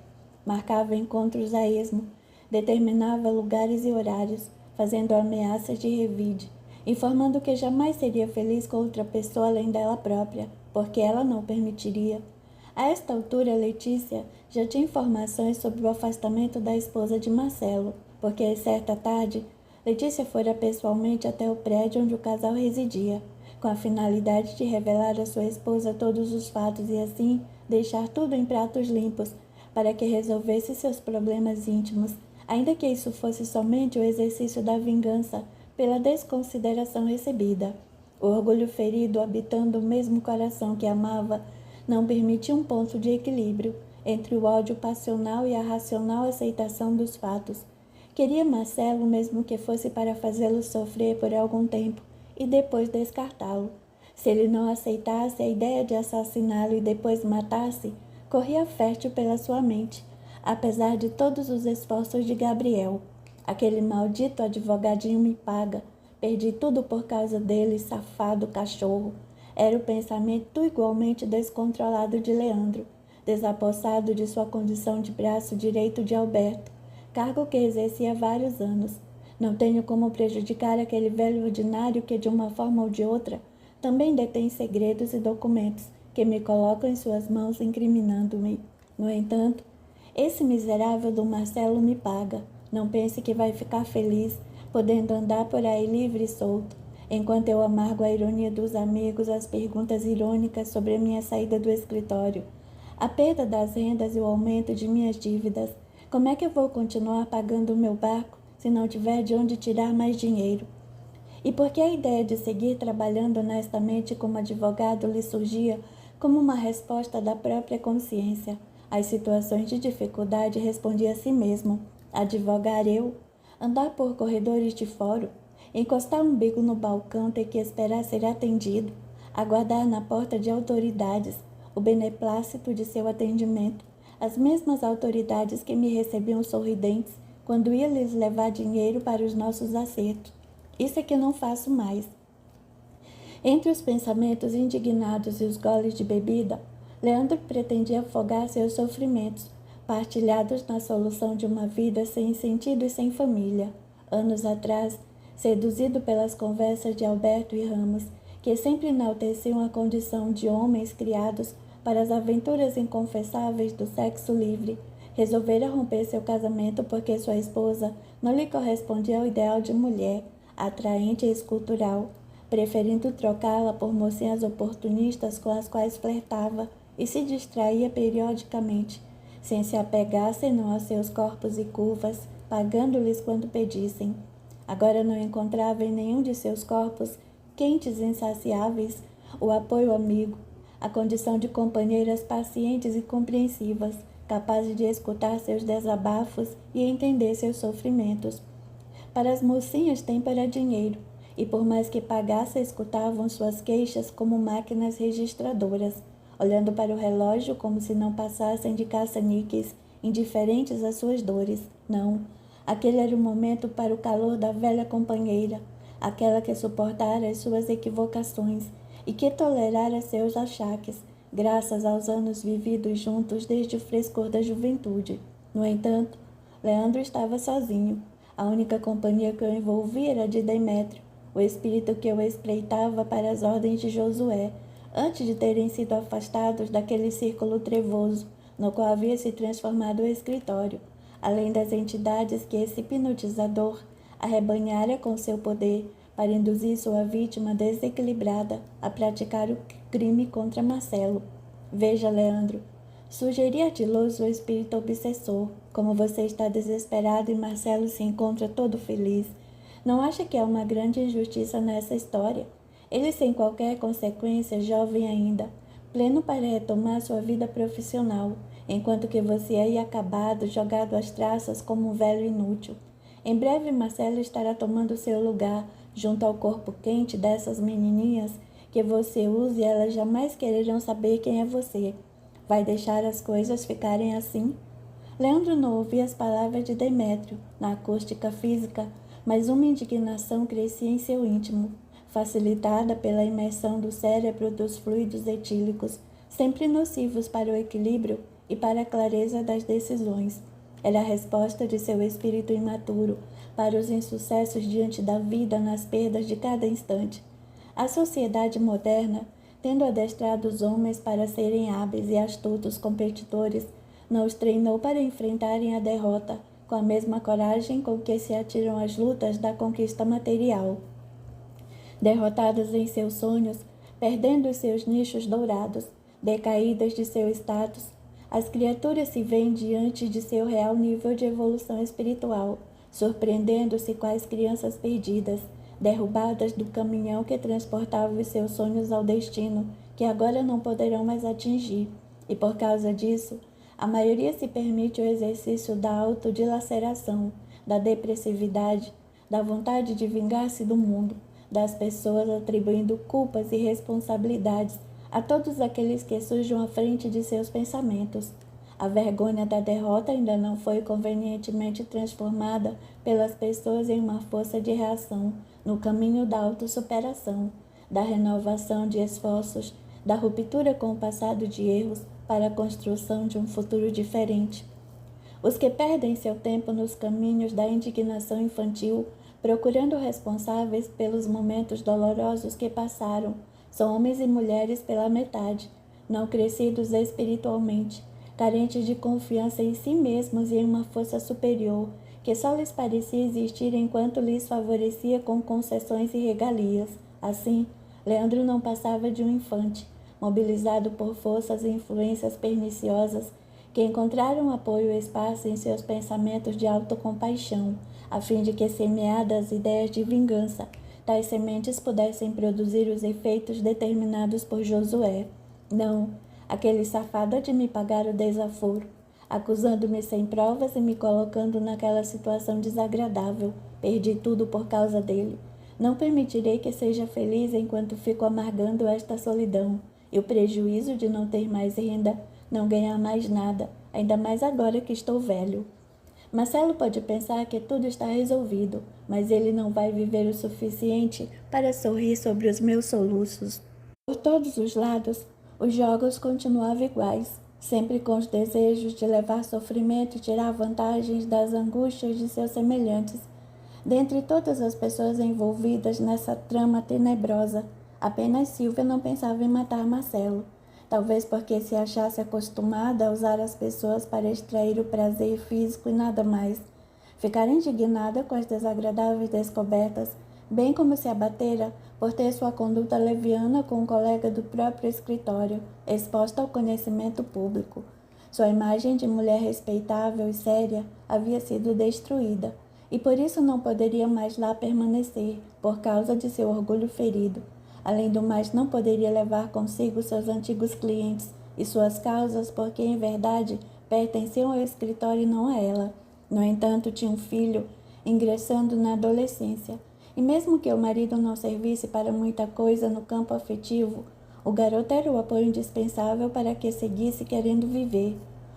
Marcava encontros a esmo, determinava lugares e horários, fazendo ameaças de revide, informando que jamais seria feliz com outra pessoa além dela própria, porque ela não permitiria. A esta altura, Letícia já tinha informações sobre o afastamento da esposa de Marcelo, porque, certa tarde, Letícia fora pessoalmente até o prédio onde o casal residia, com a finalidade de revelar à sua esposa todos os fatos e, assim, deixar tudo em pratos limpos, para que resolvesse seus problemas íntimos, ainda que isso fosse somente o exercício da vingança pela desconsideração recebida. O orgulho ferido, habitando o mesmo coração que amava, não permitia um ponto de equilíbrio entre o ódio passional e a racional aceitação dos fatos. Queria Marcelo, mesmo que fosse para fazê-lo sofrer por algum tempo e depois descartá-lo. Se ele não aceitasse a ideia de assassiná-lo e depois matasse, corria fértil pela sua mente, apesar de todos os esforços de Gabriel. Aquele maldito advogadinho me paga. Perdi tudo por causa dele, safado cachorro. Era o pensamento igualmente descontrolado de Leandro, desapossado de sua condição de braço direito de Alberto, cargo que exercia há vários anos. Não tenho como prejudicar aquele velho ordinário que, de uma forma ou de outra, também detém segredos e documentos que me colocam em suas mãos incriminando-me. No entanto, esse miserável do Marcelo me paga. Não pense que vai ficar feliz, podendo andar por aí livre e solto, enquanto eu amargo a ironia dos amigos, as perguntas irônicas sobre a minha saída do escritório, a perda das rendas e o aumento de minhas dívidas. Como é que eu vou continuar pagando o meu barco se não tiver de onde tirar mais dinheiro? E por que a ideia de seguir trabalhando honestamente como advogado lhe surgia como uma resposta da própria consciência? Às situações de dificuldade, respondia a si mesmo: advogar eu? Andar por corredores de fórum? Encostar o umbigo no balcão, ter que esperar ser atendido? Aguardar na porta de autoridades o beneplácito de seu atendimento? As mesmas autoridades que me recebiam sorridentes quando ia lhes levar dinheiro para os nossos acertos. Isso é que eu não faço mais. Entre os pensamentos indignados e os goles de bebida, Leandro pretendia afogar seus sofrimentos, partilhados na solução de uma vida sem sentido e sem família. Anos atrás, seduzido pelas conversas de Alberto e Ramos, que sempre enalteciam a condição de homens criados para as aventuras inconfessáveis do sexo livre, resolvera romper seu casamento porque sua esposa não lhe correspondia ao ideal de mulher, atraente e escultural, preferindo trocá-la por mocinhas oportunistas com as quais flertava e se distraía periodicamente, sem se apegar senão a seus corpos e curvas, pagando-lhes quando pedissem. Agora não encontrava em nenhum de seus corpos, quentes e insaciáveis, o apoio amigo, a condição de companheiras pacientes e compreensivas, capazes de escutar seus desabafos e entender seus sofrimentos. Para as mocinhas tempo era dinheiro, e por mais que pagasse, escutavam suas queixas como máquinas registradoras, olhando para o relógio como se não passassem de caça-níqueis, indiferentes às suas dores. Não, aquele era o momento para o calor da velha companheira, aquela que suportara as suas equivocações e que tolerara seus achaques, graças aos anos vividos juntos desde o frescor da juventude. No entanto, Leandro estava sozinho. A única companhia que o envolvia era de Demétrio, o espírito que o espreitava para as ordens de Josué, antes de terem sido afastados daquele círculo trevoso, no qual havia se transformado o escritório, além das entidades que esse hipnotizador arrebanhara com seu poder para induzir sua vítima desequilibrada a praticar o crime contra Marcelo. Veja, Leandro, sugeri ardiloso o espírito obsessor, como você está desesperado e Marcelo se encontra todo feliz. Não acha que há uma grande injustiça nessa história? Ele, sem qualquer consequência, jovem ainda, pleno para retomar sua vida profissional, enquanto que você aí acabado, jogado às traças como um velho inútil. Em breve Marcelo estará tomando seu lugar, junto ao corpo quente dessas menininhas que você usa e elas jamais quererão saber quem é você. Vai deixar as coisas ficarem assim? Leandro não ouvia as palavras de Demétrio, na acústica física, mas uma indignação crescia em seu íntimo, facilitada pela imersão do cérebro dos fluidos etílicos, sempre nocivos para o equilíbrio e para a clareza das decisões. Era a resposta de seu espírito imaturo para os insucessos diante da vida nas perdas de cada instante. A sociedade moderna, tendo adestrado os homens para serem hábeis e astutos competidores, não os treinou para enfrentarem a derrota com a mesma coragem com que se atiram às lutas da conquista material. Derrotadas em seus sonhos, perdendo os seus nichos dourados, decaídas de seu status, as criaturas se veem diante de seu real nível de evolução espiritual, surpreendendo-se quais crianças perdidas, derrubadas do caminhão que transportava os seus sonhos ao destino que agora não poderão mais atingir, e por causa disso, a maioria se permite o exercício da autodilaceração, da depressividade, da vontade de vingar-se do mundo, das pessoas, atribuindo culpas e responsabilidades a todos aqueles que surjam à frente de seus pensamentos. A vergonha da derrota ainda não foi convenientemente transformada pelas pessoas em uma força de reação no caminho da autossuperação, da renovação de esforços, da ruptura com o passado de erros para a construção de um futuro diferente. Os que perdem seu tempo nos caminhos da indignação infantil, procurando responsáveis pelos momentos dolorosos que passaram, são homens e mulheres pela metade, não crescidos espiritualmente, carentes de confiança em si mesmos e em uma força superior, que só lhes parecia existir enquanto lhes favorecia com concessões e regalias. Assim, Leandro não passava de um infante, mobilizado por forças e influências perniciosas, que encontraram apoio e espaço em seus pensamentos de autocompaixão, a fim de que, semeadas ideias de vingança, tais sementes pudessem produzir os efeitos determinados por Josué. Não, aquele safado há de me pagar o desaforo, acusando-me sem provas e me colocando naquela situação desagradável. Perdi tudo por causa dele. Não permitirei que seja feliz enquanto fico amargando esta solidão e o prejuízo de não ter mais renda, não ganhar mais nada, ainda mais agora que estou velho. Marcelo pode pensar que tudo está resolvido, mas ele não vai viver o suficiente para sorrir sobre os meus soluços. Por todos os lados, os jogos continuavam iguais, sempre com os desejos de levar sofrimento e tirar vantagens das angústias de seus semelhantes. Dentre todas as pessoas envolvidas nessa trama tenebrosa, apenas Silvia não pensava em matar Marcelo. Talvez porque se achasse acostumada a usar as pessoas para extrair o prazer físico e nada mais. Ficara indignada com as desagradáveis descobertas, bem como se abatera por ter sua conduta leviana com um colega do próprio escritório, exposta ao conhecimento público. Sua imagem de mulher respeitável e séria havia sido destruída, e por isso não poderia mais lá permanecer, por causa de seu orgulho ferido. Além do mais, não poderia levar consigo seus antigos clientes e suas causas, porque, em verdade, pertenciam ao escritório e não a ela. No entanto, tinha um filho ingressando na adolescência, e mesmo que o marido não servisse para muita coisa no campo afetivo, o garoto era o apoio indispensável para que seguisse querendo viver.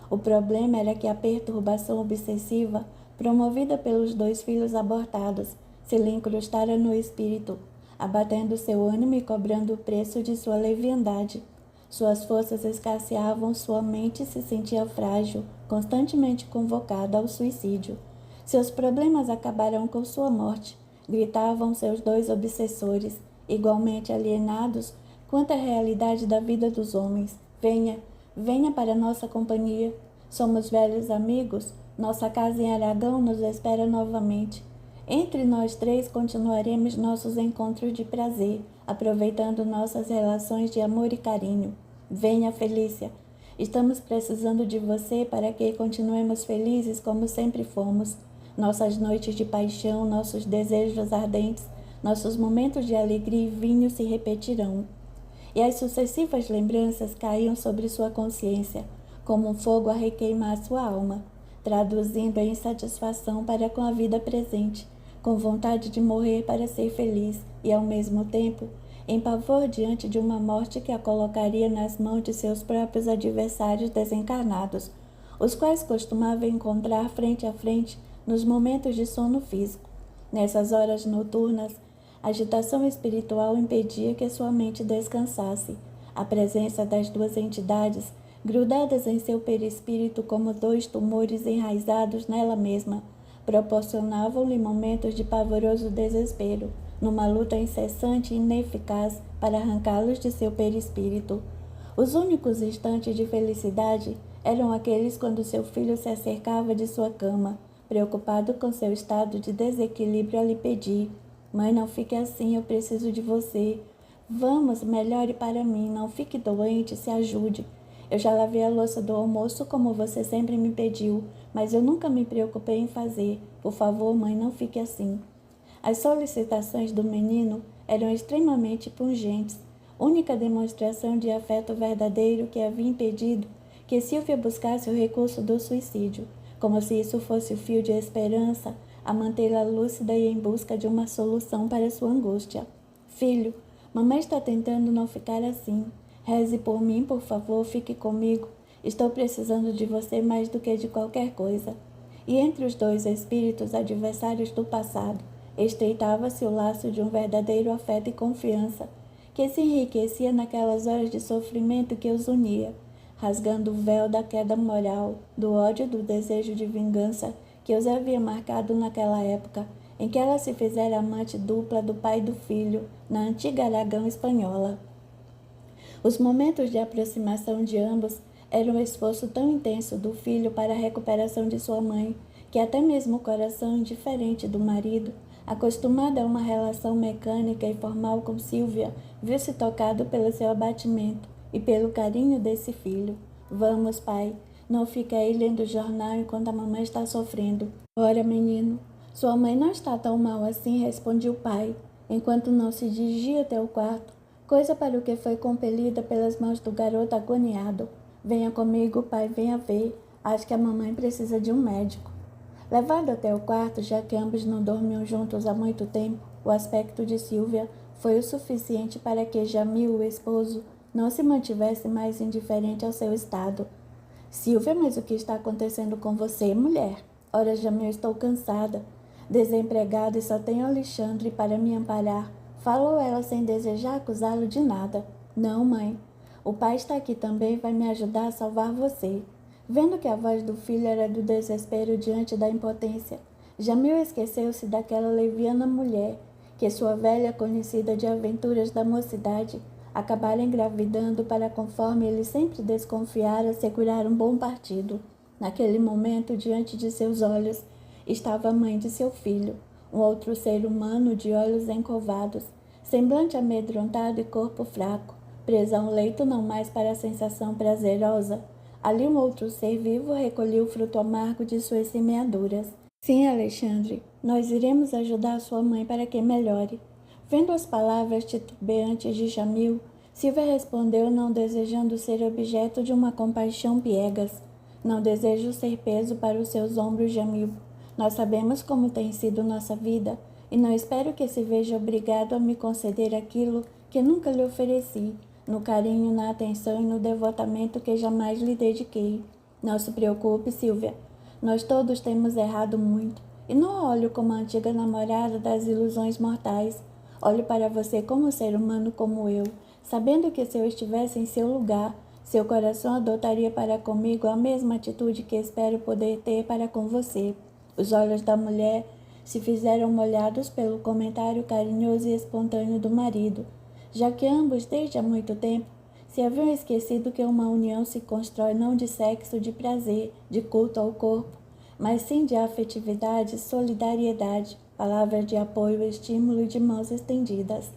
O problema era que a perturbação obsessiva, promovida pelos 2 filhos abortados, se lhe incrustara no espírito, abatendo seu ânimo e cobrando o preço de sua leviandade. Suas forças escasseavam, sua mente se sentia frágil, constantemente convocada ao suicídio. Seus problemas acabaram com sua morte, gritavam seus 2 obsessores, igualmente alienados quanto à realidade da vida dos homens. Venha, venha para nossa companhia. Somos velhos amigos, nossa casa em Aragão nos espera novamente. Entre nós 3 continuaremos nossos encontros de prazer, aproveitando nossas relações de amor e carinho. Venha, Felícia. Estamos precisando de você para que continuemos felizes como sempre fomos. Nossas noites de paixão, nossos desejos ardentes, nossos momentos de alegria e vinho se repetirão. E as sucessivas lembranças caíam sobre sua consciência, como um fogo a requeimar sua alma, traduzindo a insatisfação para com a vida presente, com vontade de morrer para ser feliz e, ao mesmo tempo, em pavor diante de uma morte que a colocaria nas mãos de seus próprios adversários desencarnados, os quais costumava encontrar frente a frente nos momentos de sono físico. Nessas horas noturnas, a agitação espiritual impedia que sua mente descansasse. A presença das 2 entidades, grudadas em seu perispírito como 2 tumores enraizados nela mesma, proporcionavam-lhe momentos de pavoroso desespero, numa luta incessante e ineficaz para arrancá-los de seu perispírito. Os únicos instantes de felicidade eram aqueles quando seu filho se acercava de sua cama, preocupado com seu estado de desequilíbrio, a lhe pedir: mãe, não fique assim, eu preciso de você. Vamos, melhore para mim, não fique doente, se ajude. Eu já lavei a louça do almoço como você sempre me pediu, mas eu nunca me preocupei em fazer. Por favor, mãe, não fique assim. As solicitações do menino eram extremamente pungentes, única demonstração de afeto verdadeiro que havia impedido que Silvia buscasse o recurso do suicídio, como se isso fosse o fio de esperança a mantê-la lúcida e em busca de uma solução para sua angústia. Filho, mamãe está tentando não ficar assim. Reze por mim, por favor, fique comigo. Estou precisando de você mais do que de qualquer coisa. E entre os 2 espíritos adversários do passado, estreitava-se o laço de um verdadeiro afeto e confiança, que se enriquecia naquelas horas de sofrimento que os unia, rasgando o véu da queda moral, do ódio e do desejo de vingança que os havia marcado naquela época em que ela se fizera amante dupla do pai e do filho, na antiga Aragão espanhola. Os momentos de aproximação de ambos eram um esforço tão intenso do filho para a recuperação de sua mãe, que até mesmo o coração indiferente do marido, acostumado a uma relação mecânica e formal com Silvia, viu-se tocado pelo seu abatimento e pelo carinho desse filho. Vamos, pai, não fique aí lendo o jornal enquanto a mamãe está sofrendo. Ora, menino, sua mãe não está tão mal assim, respondia o pai, enquanto não se dirigia até o quarto, coisa para o que foi compelida pelas mãos do garoto agoniado. Venha comigo, pai, venha ver. Acho que a mamãe precisa de um médico. Levado até o quarto, já que ambos não dormiam juntos há muito tempo, o aspecto de Silvia foi o suficiente para que Jamil, o esposo, não se mantivesse mais indiferente ao seu estado. Silvia, mas o que está acontecendo com você, mulher? Ora, Jamil, estou cansada, desempregada e só tenho Alexandre para me amparar. Falou ela sem desejar acusá-lo de nada. Não, mãe. O pai está aqui também e vai me ajudar a salvar você. Vendo que a voz do filho era do desespero diante da impotência, Jamil esqueceu-se daquela leviana mulher que sua velha conhecida de aventuras da mocidade acabara engravidando para, conforme ele sempre desconfiara, segurar um bom partido. Naquele momento, diante de seus olhos, estava a mãe de seu filho, um outro ser humano de olhos encovados, semblante amedrontado e corpo fraco, presa a um leito não mais para a sensação prazerosa, Ali um outro ser vivo recolheu o fruto amargo de suas semeaduras. Sim, Alexandre, nós iremos ajudar sua mãe para que melhore. Vendo as palavras titubeantes de Jamil, Silvia respondeu, não desejando ser objeto de uma compaixão piegas. Não desejo ser peso para os seus ombros, Jamil. Nós sabemos como tem sido nossa vida, e não espero que se veja obrigado a me conceder aquilo que nunca lhe ofereci, no carinho, na atenção e no devotamento que jamais lhe dediquei. Não se preocupe, Silvia. Nós todos temos errado muito, e não a olho como a antiga namorada das ilusões mortais. Olho para você como um ser humano como eu, sabendo que se eu estivesse em seu lugar, seu coração adotaria para comigo a mesma atitude que espero poder ter para com você. Os olhos da mulher se fizeram molhados pelo comentário carinhoso e espontâneo do marido, já que ambos, desde há muito tempo, se haviam esquecido que uma união se constrói não de sexo, de prazer, de culto ao corpo, mas sim de afetividade, solidariedade, palavras de apoio, estímulo e de mãos estendidas.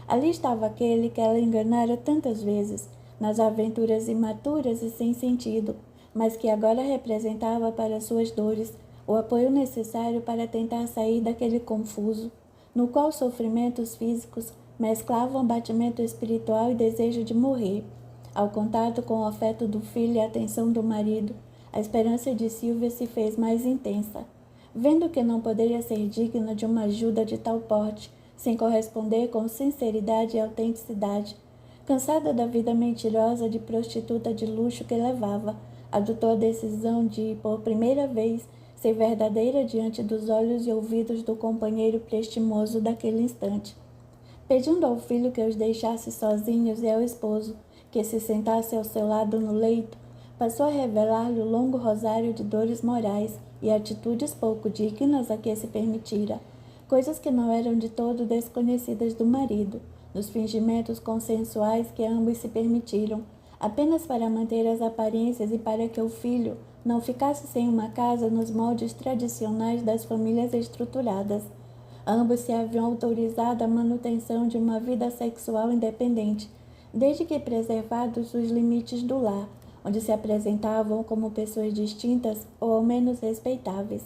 Ali estava aquele que ela enganara tantas vezes, nas aventuras imaturas e sem sentido, mas que agora representava para suas dores o apoio necessário para tentar sair daquele confuso, no qual sofrimentos físicos mesclavam batimento espiritual e desejo de morrer. Ao contato com o afeto do filho e a atenção do marido, a esperança de Silvia se fez mais intensa. Vendo que não poderia ser digna de uma ajuda de tal porte, sem corresponder com sinceridade e autenticidade, cansada da vida mentirosa de prostituta de luxo que levava, adotou a decisão de, por primeira vez, ser verdadeira diante dos olhos e ouvidos do companheiro prestimoso daquele instante. Pedindo ao filho que os deixasse sozinhos e ao esposo que se sentasse ao seu lado no leito, passou a revelar-lhe o longo rosário de dores morais e atitudes pouco dignas a que se permitira, coisas que não eram de todo desconhecidas do marido, nos fingimentos consensuais que ambos se permitiram, apenas para manter as aparências e para que o filho não ficasse sem uma casa nos moldes tradicionais das famílias estruturadas. Ambos se haviam autorizado a manutenção de uma vida sexual independente, desde que preservados os limites do lar, onde se apresentavam como pessoas distintas ou ao menos respeitáveis.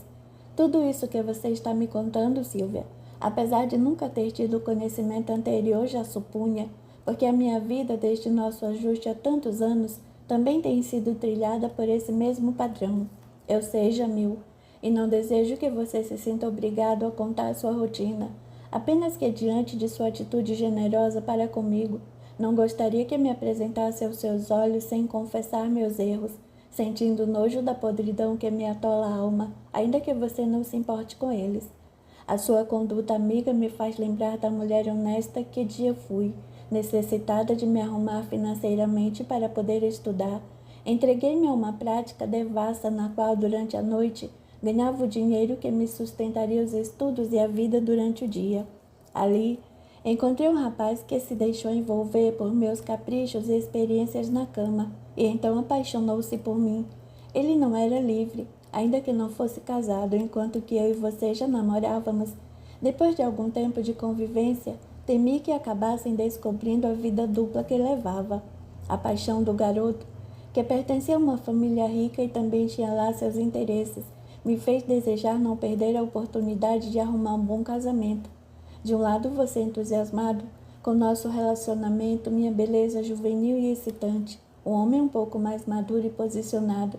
Tudo isso que você está me contando, Silvia, apesar de nunca ter tido conhecimento anterior, já supunha, porque a minha vida, desde nosso ajuste há tantos anos, também tem sido trilhada por esse mesmo padrão. Eu sei, Jamil, e não desejo que você se sinta obrigado a contar sua rotina, apenas que diante de sua atitude generosa para comigo, não gostaria que me apresentasse aos seus olhos sem confessar meus erros, sentindo nojo da podridão que me atola a alma, ainda que você não se importe com eles. A sua conduta amiga me faz lembrar da mulher honesta que dia fui, necessitada de me arrumar financeiramente para poder estudar. Entreguei-me a uma prática devassa na qual, durante a noite, ganhava o dinheiro que me sustentaria os estudos e a vida durante o dia. Ali, encontrei um rapaz que se deixou envolver por meus caprichos e experiências na cama, e então apaixonou-se por mim. Ele não era livre, ainda que não fosse casado, enquanto que eu e você já namorávamos. Depois de algum tempo de convivência, temi que acabassem descobrindo a vida dupla que levava. A paixão do garoto, que pertencia a uma família rica e também tinha lá seus interesses, me fez desejar não perder a oportunidade de arrumar um bom casamento. De um lado, você entusiasmado com nosso relacionamento, minha beleza juvenil e excitante, um homem um pouco mais maduro e posicionado,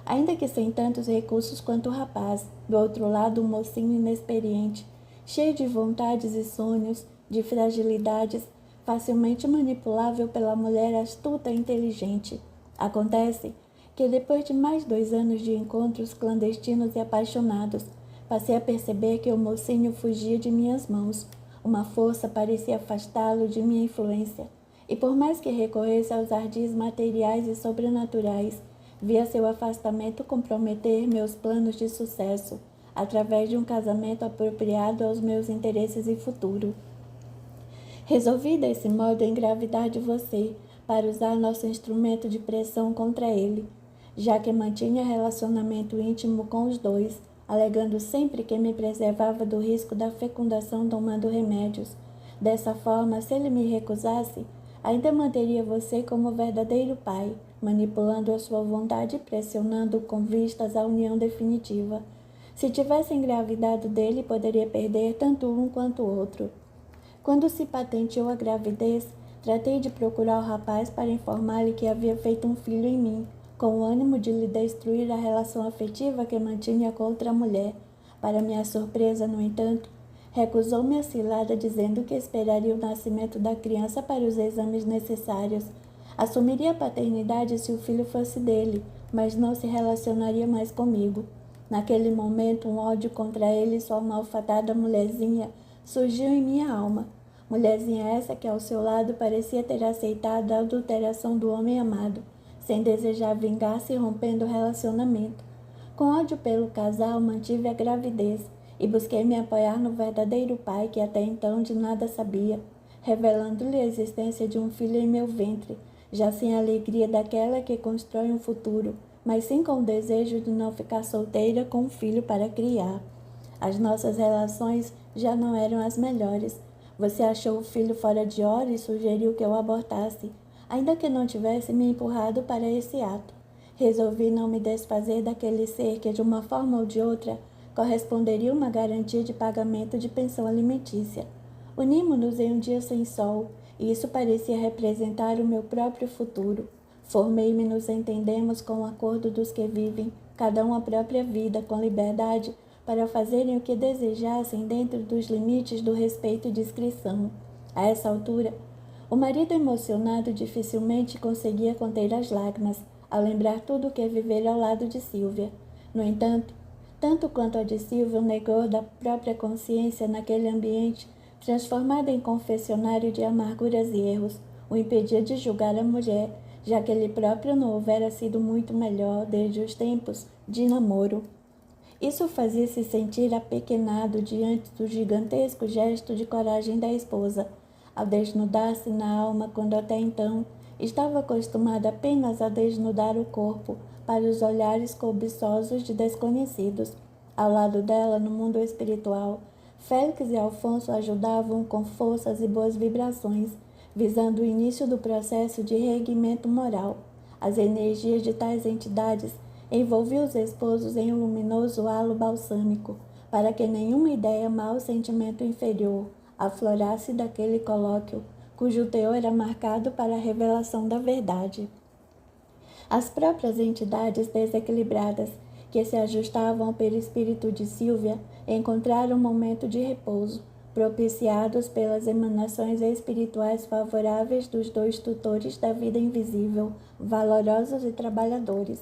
ainda que sem tantos recursos quanto o rapaz. Do outro lado, um mocinho inexperiente, cheio de vontades e sonhos, de fragilidades, facilmente manipulável pela mulher astuta e inteligente. Acontece que depois de mais 2 anos de encontros clandestinos e apaixonados, passei a perceber que o mocinho fugia de minhas mãos. Uma força parecia afastá-lo de minha influência, e por mais que recorresse aos ardis materiais e sobrenaturais, via seu afastamento comprometer meus planos de sucesso, através de um casamento apropriado aos meus interesses e futuro. Resolvi desse modo engravidar de você, para usar nosso instrumento de pressão contra ele, já que mantinha relacionamento íntimo com os dois, alegando sempre que me preservava do risco da fecundação tomando remédios. Dessa forma, se ele me recusasse, ainda manteria você como verdadeiro pai, manipulando a sua vontade e pressionando-o com vistas à união definitiva. Se tivesse engravidado dele, poderia perder tanto um quanto o outro. Quando se patenteou a gravidez, tratei de procurar o rapaz para informar-lhe que havia feito um filho em mim, com o ânimo de lhe destruir a relação afetiva que mantinha com outra mulher. Para minha surpresa, no entanto, recusou-me a cilada, dizendo que esperaria o nascimento da criança para os exames necessários. Assumiria a paternidade se o filho fosse dele, mas não se relacionaria mais comigo. Naquele momento, um ódio contra ele e sua malfatada mulherzinha surgiu em minha alma. Mulherzinha essa que ao seu lado parecia ter aceitado a adulteração do homem amado, sem desejar vingar-se e rompendo o relacionamento. Com ódio pelo casal, mantive a gravidez e busquei me apoiar no verdadeiro pai que até então de nada sabia, revelando-lhe a existência de um filho em meu ventre, já sem a alegria daquela que constrói um futuro, mas sim com o desejo de não ficar solteira com um filho para criar. As nossas relações já não eram as melhores. Você achou o filho fora de hora e sugeriu que eu abortasse, ainda que não tivesse me empurrado para esse ato. Resolvi não me desfazer daquele ser que, de uma forma ou de outra, corresponderia uma garantia de pagamento de pensão alimentícia. Unimos-nos em um dia sem sol, e isso parecia representar o meu próprio futuro. Formei-me, nos entendemos com o acordo dos que vivem, cada um a própria vida, com liberdade, para fazerem o que desejassem dentro dos limites do respeito e discrição. A essa altura, o marido emocionado dificilmente conseguia conter as lágrimas, ao lembrar tudo o que vivera ao lado de Sílvia. No entanto, tanto quanto a de Sílvia, o negou da própria consciência naquele ambiente, transformado em confessionário de amarguras e erros, o impedia de julgar a mulher, já que ele próprio não houvera sido muito melhor desde os tempos de namoro. Isso fazia-se sentir apequenado diante do gigantesco gesto de coragem da esposa, ao desnudar-se na alma quando até então estava acostumada apenas a desnudar o corpo para os olhares cobiçosos de desconhecidos. Ao lado dela, no mundo espiritual, Félix e Alfonso ajudavam com forças e boas vibrações, visando o início do processo de reerguimento moral. As energias de tais entidades envolviam os esposos em um luminoso halo balsâmico, para que nenhuma ideia mau sentimento inferior aflorasse daquele colóquio, cujo teor era marcado para a revelação da verdade. As próprias entidades desequilibradas, que se ajustavam ao perispírito de Sílvia, encontraram um momento de repouso, propiciados pelas emanações espirituais favoráveis dos dois tutores da vida invisível, valorosos e trabalhadores.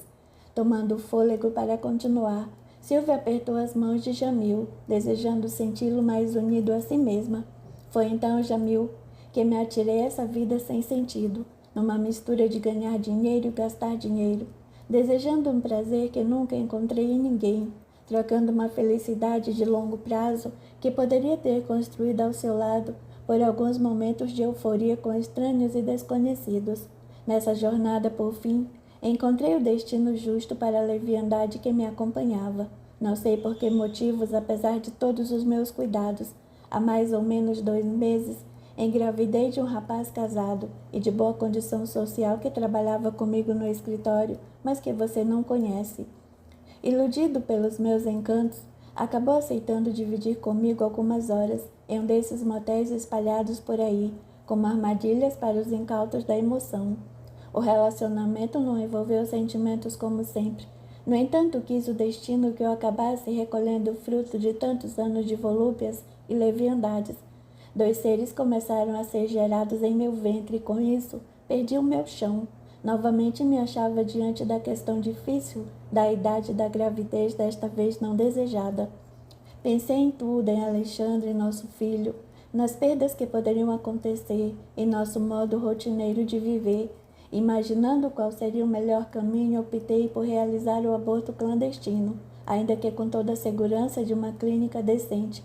Tomando fôlego para continuar, Sílvia apertou as mãos de Jamil, desejando senti-lo mais unido a si mesma. Foi então, Jamil, que me atirei a essa vida sem sentido, numa mistura de ganhar dinheiro e gastar dinheiro, desejando um prazer que nunca encontrei em ninguém, trocando uma felicidade de longo prazo que poderia ter construído ao seu lado por alguns momentos de euforia com estranhos e desconhecidos. Nessa jornada, por fim, encontrei o destino justo para a leviandade que me acompanhava. Não sei por que motivos, apesar de todos os meus cuidados, há mais ou menos 2 meses, engravidei de um rapaz casado e de boa condição social que trabalhava comigo no escritório, mas que você não conhece. Iludido pelos meus encantos, acabou aceitando dividir comigo algumas horas em um desses motéis espalhados por aí, como armadilhas para os incautos da emoção. O relacionamento não envolveu sentimentos como sempre. No entanto, quis o destino que eu acabasse recolhendo o fruto de tantos anos de volúpias e leviandades. 2 seres começaram a ser gerados em meu ventre e, com isso, perdi o meu chão. Novamente me achava diante da questão difícil da idade da gravidez, desta vez não desejada. Pensei em tudo, em Alexandre, nosso filho, nas perdas que poderiam acontecer, em nosso modo rotineiro de viver. Imaginando qual seria o melhor caminho, optei por realizar o aborto clandestino, ainda que com toda a segurança de uma clínica decente.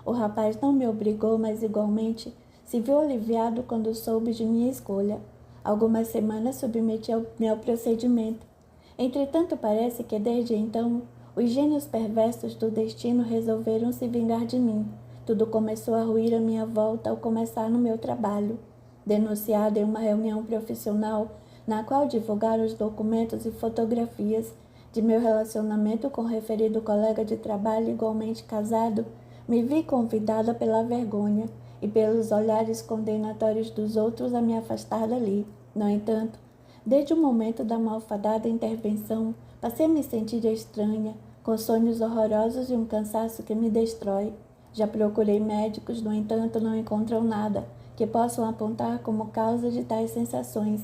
O rapaz não me obrigou, mas igualmente se viu aliviado quando soube de minha escolha. Algumas semanas submeti-me ao procedimento. Entretanto, parece que desde então os gênios perversos do destino resolveram se vingar de mim. Tudo começou a ruir à minha volta ao começar no meu trabalho. Denunciada em uma reunião profissional, na qual divulgaram os documentos e fotografias de meu relacionamento com o referido colega de trabalho igualmente casado, me vi convidada pela vergonha e pelos olhares condenatórios dos outros a me afastar dali. No entanto, desde o momento da malfadada intervenção, passei a me sentir estranha, com sonhos horrorosos e um cansaço que me destrói. Já procurei médicos, no entanto, não encontram nada que possam apontar como causa de tais sensações.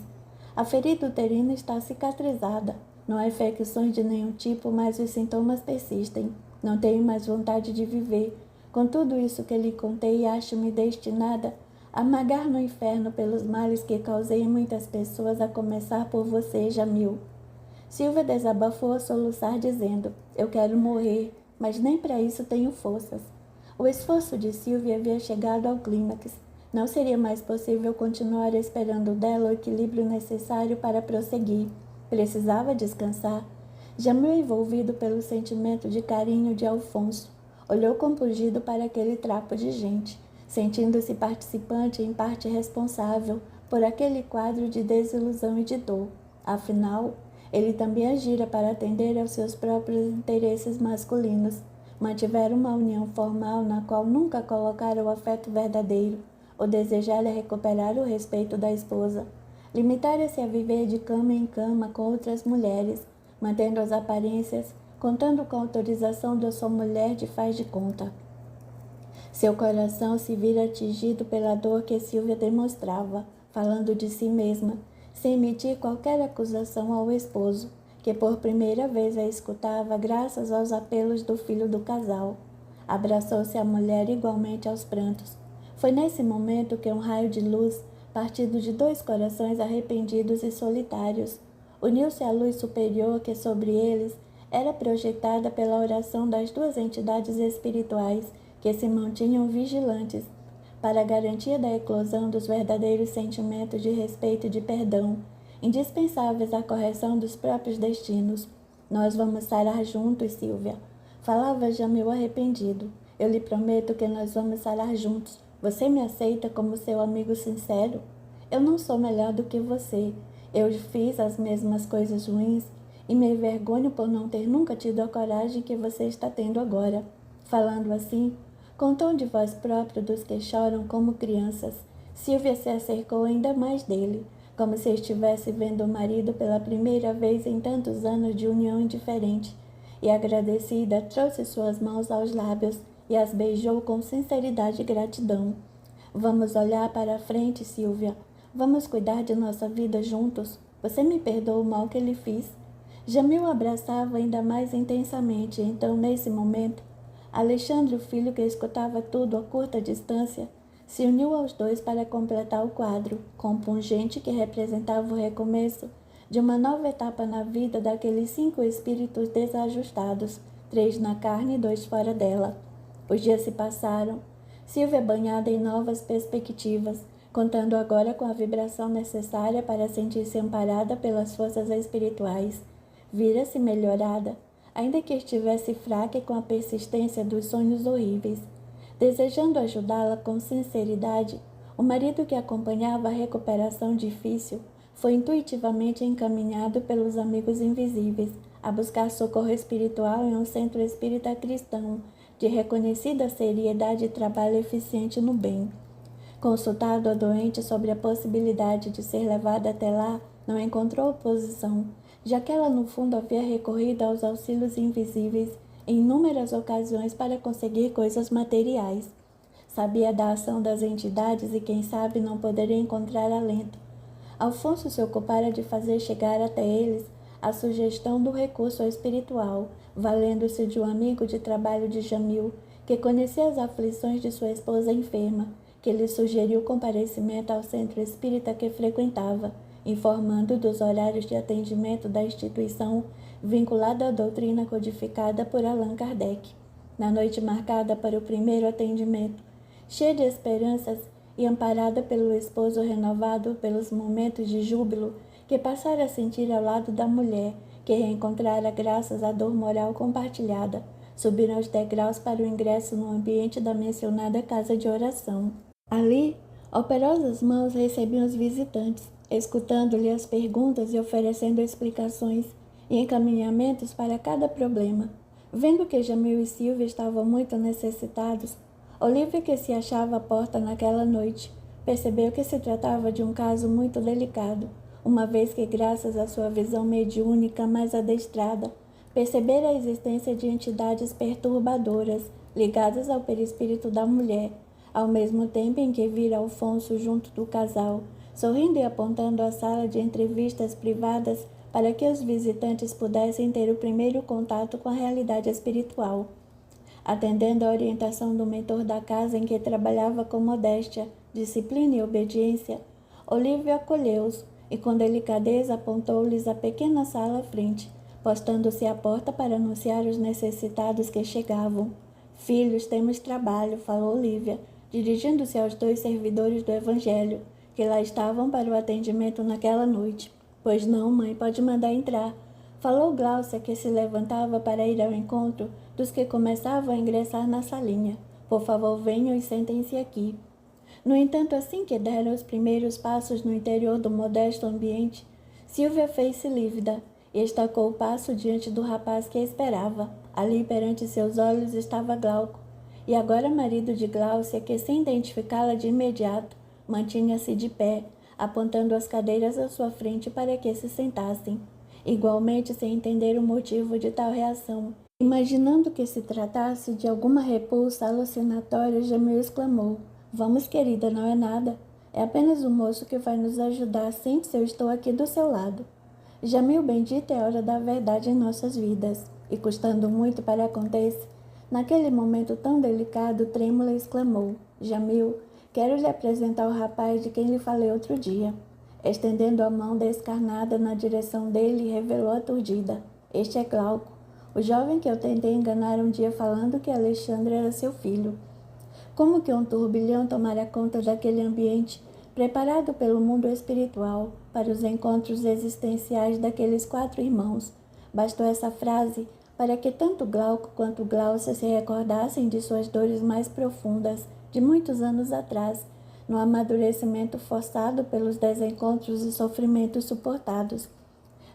A ferida uterina está cicatrizada. Não há infecções de nenhum tipo, mas os sintomas persistem. Não tenho mais vontade de viver. Com tudo isso que lhe contei, acho-me destinada a magar no inferno pelos males que causei em muitas pessoas, a começar por você, Jamil. Silvia desabafou a soluçar, dizendo: eu quero morrer, mas nem para isso tenho forças. O esforço de Silvia havia chegado ao clímax. Não seria mais possível continuar esperando dela o equilíbrio necessário para prosseguir. Precisava descansar. Jamil, envolvido pelo sentimento de carinho de Alfonso, olhou compungido para aquele trapo de gente, sentindo-se participante e em parte responsável por aquele quadro de desilusão e de dor. Afinal, ele também agira para atender aos seus próprios interesses masculinos. Mantiveram uma união formal na qual nunca colocaram o afeto verdadeiro. O desejar é recuperar o respeito da esposa. Limitaram-se a viver de cama em cama com outras mulheres, mantendo as aparências, contando com a autorização da sua mulher de faz de conta. Seu coração se vira atingido pela dor que Silvia demonstrava, falando de si mesma, sem emitir qualquer acusação ao esposo, que por primeira vez a escutava graças aos apelos do filho do casal. Abraçou-se à mulher igualmente aos prantos. Foi nesse momento que um raio de luz, partido de dois corações arrependidos e solitários, uniu-se à luz superior que sobre eles era projetada pela oração das duas entidades espirituais que se mantinham vigilantes para a garantia da eclosão dos verdadeiros sentimentos de respeito e de perdão, indispensáveis à correção dos próprios destinos. Nós vamos sarar juntos, Silvia. Falava Jamil arrependido. Eu lhe prometo que nós vamos sarar juntos. Você me aceita como seu amigo sincero? Eu não sou melhor do que você. Eu fiz as mesmas coisas ruins e me envergonho por não ter nunca tido a coragem que você está tendo agora. Falando assim, com tom de voz próprio dos que choram como crianças, Silvia se acercou ainda mais dele, como se estivesse vendo o marido pela primeira vez em tantos anos de união indiferente, e agradecida trouxe suas mãos aos lábios e as beijou com sinceridade e gratidão. Vamos olhar para a frente, Silvia. Vamos cuidar de nossa vida juntos. Você me perdoa o mal que lhe fiz? Jamil abraçava ainda mais intensamente, então, nesse momento, Alexandre, o filho que escutava tudo a curta distância, se uniu aos dois para completar o quadro, compungente que representava o recomeço de uma nova etapa na vida daqueles 5 espíritos desajustados, 3 na carne e 2 fora dela. Os dias se passaram, Silvia banhada em novas perspectivas, contando agora com a vibração necessária para sentir-se amparada pelas forças espirituais. Vira-se melhorada, ainda que estivesse fraca e com a persistência dos sonhos horríveis. Desejando ajudá-la com sinceridade, o marido que acompanhava a recuperação difícil foi intuitivamente encaminhado pelos amigos invisíveis a buscar socorro espiritual em um centro espírita cristão de reconhecida seriedade e trabalho eficiente no bem. Consultado a doente sobre a possibilidade de ser levada até lá, não encontrou oposição, já que ela no fundo havia recorrido aos auxílios invisíveis em inúmeras ocasiões para conseguir coisas materiais. Sabia da ação das entidades e quem sabe não poderia encontrar alento. Alfonso se ocupara de fazer chegar até eles a sugestão do recurso espiritual, valendo-se de um amigo de trabalho de Jamil, que conhecia as aflições de sua esposa enferma, que lhe sugeriu o comparecimento ao centro espírita que frequentava, informando dos horários de atendimento da instituição vinculada à doutrina codificada por Allan Kardec. Na noite marcada para o primeiro atendimento, cheia de esperanças e amparada pelo esposo renovado pelos momentos de júbilo que passara a sentir ao lado da mulher, que reencontrara graças à dor moral compartilhada, subiram os degraus para o ingresso no ambiente da mencionada casa de oração. Ali, operosas mãos recebiam os visitantes, escutando-lhe as perguntas e oferecendo explicações e encaminhamentos para cada problema. Vendo que Jamil e Silvia estavam muito necessitados, Olivia, que se achava à porta naquela noite, percebeu que se tratava de um caso muito delicado, uma vez que, graças à sua visão mediúnica mais adestrada, percebera a existência de entidades perturbadoras ligadas ao perispírito da mulher, ao mesmo tempo em que vira Alfonso junto do casal, sorrindo e apontando a sala de entrevistas privadas para que os visitantes pudessem ter o primeiro contato com a realidade espiritual. Atendendo à orientação do mentor da casa em que trabalhava com modéstia, disciplina e obediência, Olívia acolheu-os e com delicadeza apontou-lhes a pequena sala à frente, postando-se à porta para anunciar os necessitados que chegavam. Filhos, temos trabalho, falou Olívia, dirigindo-se aos 2 servidores do Evangelho, que lá estavam para o atendimento naquela noite. Pois não, mãe, pode mandar entrar, falou Gláucia, que se levantava para ir ao encontro dos que começavam a ingressar na salinha. Por favor, venham e sentem-se aqui. No entanto, assim que deram os primeiros passos no interior do modesto ambiente, Silvia fez-se lívida e estacou o passo diante do rapaz que a esperava. Ali, perante seus olhos, estava Glauco, e agora marido de Gláucia, que, sem identificá-la de imediato, mantinha-se de pé, apontando as cadeiras à sua frente para que se sentassem. Igualmente, sem entender o motivo de tal reação, imaginando que se tratasse de alguma repulsa alucinatória, Jamil exclamou: Vamos, querida, não é nada. É apenas o moço que vai nos ajudar. Sente-se, eu estou aqui do seu lado. Jamil, bendita é a hora da verdade em nossas vidas. E custando muito para acontecer, naquele momento tão delicado, trêmula exclamou: Jamil, quero lhe apresentar o rapaz de quem lhe falei outro dia. Estendendo a mão descarnada na direção dele, revelou aturdida: Este é Glauco, o jovem que eu tentei enganar um dia falando que Alexandre era seu filho. Como que um turbilhão tomara conta daquele ambiente, preparado pelo mundo espiritual para os encontros existenciais daqueles 4 irmãos. Bastou essa frase para que tanto Glauco quanto Gláucia se recordassem de suas dores mais profundas, de muitos anos atrás, no amadurecimento forçado pelos desencontros e sofrimentos suportados.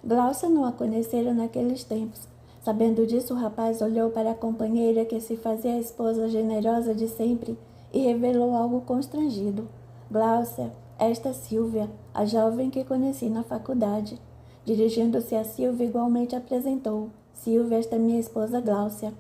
Gláucia não a conhecera naqueles tempos. Sabendo disso, o rapaz olhou para a companheira que se fazia a esposa generosa de sempre e revelou algo constrangido. Gláucia, esta Silvia, a jovem que conheci na faculdade. Dirigindo-se a Silvia, igualmente apresentou: Silvia, esta é minha esposa Gláucia.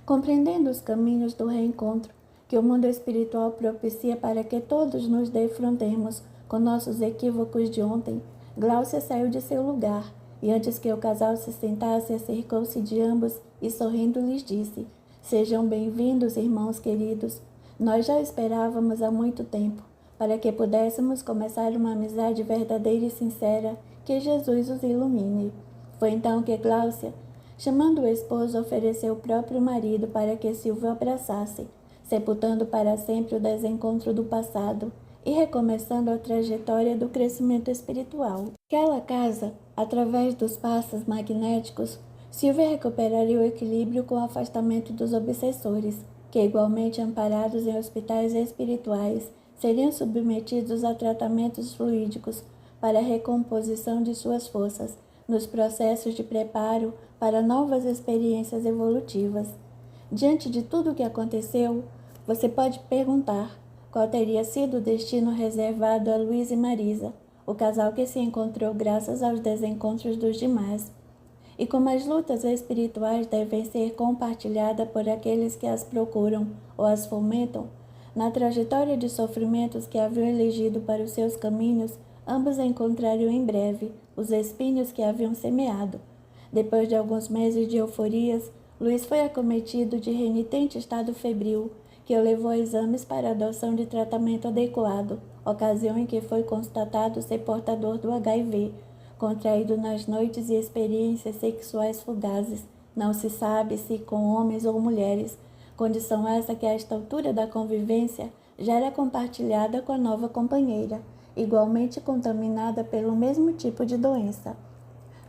Compreendendo os caminhos do reencontro que o mundo espiritual propicia para que todos nos defrontemos com nossos equívocos de ontem, Gláucia saiu de seu lugar e, antes que o casal se sentasse, acercou-se de ambos e, sorrindo, lhes disse: Sejam bem-vindos, irmãos queridos. Nós já esperávamos há muito tempo, para que pudéssemos começar uma amizade verdadeira e sincera, que Jesus os ilumine. Foi então que Gláucia, chamando o esposo, ofereceu o próprio marido para que Silvio abraçasse, sepultando para sempre o desencontro do passado e recomeçando a trajetória do crescimento espiritual. Naquela casa, através dos passos magnéticos, Silvia recuperaria o equilíbrio com o afastamento dos obsessores, que, igualmente amparados em hospitais espirituais, seriam submetidos a tratamentos fluídicos para a recomposição de suas forças, nos processos de preparo para novas experiências evolutivas. Diante de tudo o que aconteceu, você pode perguntar qual teria sido o destino reservado a Luiz e Marisa, o casal que se encontrou graças aos desencontros dos demais. E como as lutas espirituais devem ser compartilhadas por aqueles que as procuram ou as fomentam, na trajetória de sofrimentos que haviam elegido para os seus caminhos, ambos encontrariam em breve os espinhos que haviam semeado. Depois de alguns meses de euforias, Luiz foi acometido de renitente estado febril, que o levou a exames para a adoção de tratamento adequado, ocasião em que foi constatado ser portador do HIV, contraído nas noites e experiências sexuais fugazes. Não se sabe se com homens ou mulheres, condição essa que a esta altura da convivência já era compartilhada com a nova companheira, igualmente contaminada pelo mesmo tipo de doença.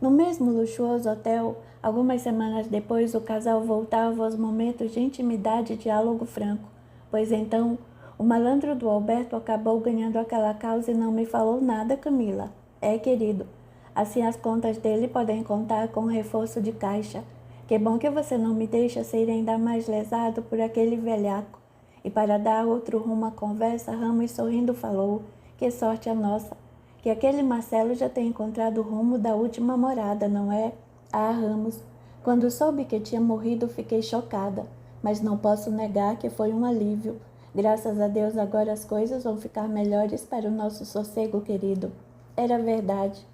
No mesmo luxuoso hotel, algumas semanas depois, o casal voltava aos momentos de intimidade e diálogo franco, pois então O malandro do Alberto acabou ganhando aquela causa e não me falou nada, Camila. É, querido. Assim as contas dele podem contar com reforço de caixa. Que bom que você não me deixa ser ainda mais lesado por aquele velhaco. E para dar outro rumo à conversa, Ramos sorrindo falou: que sorte a nossa. Que aquele Marcelo já tem encontrado o rumo da última morada, não é? Ah, Ramos, quando soube que tinha morrido fiquei chocada, mas não posso negar que foi um alívio. Graças a Deus agora as coisas vão ficar melhores para o nosso sossego querido. Era verdade.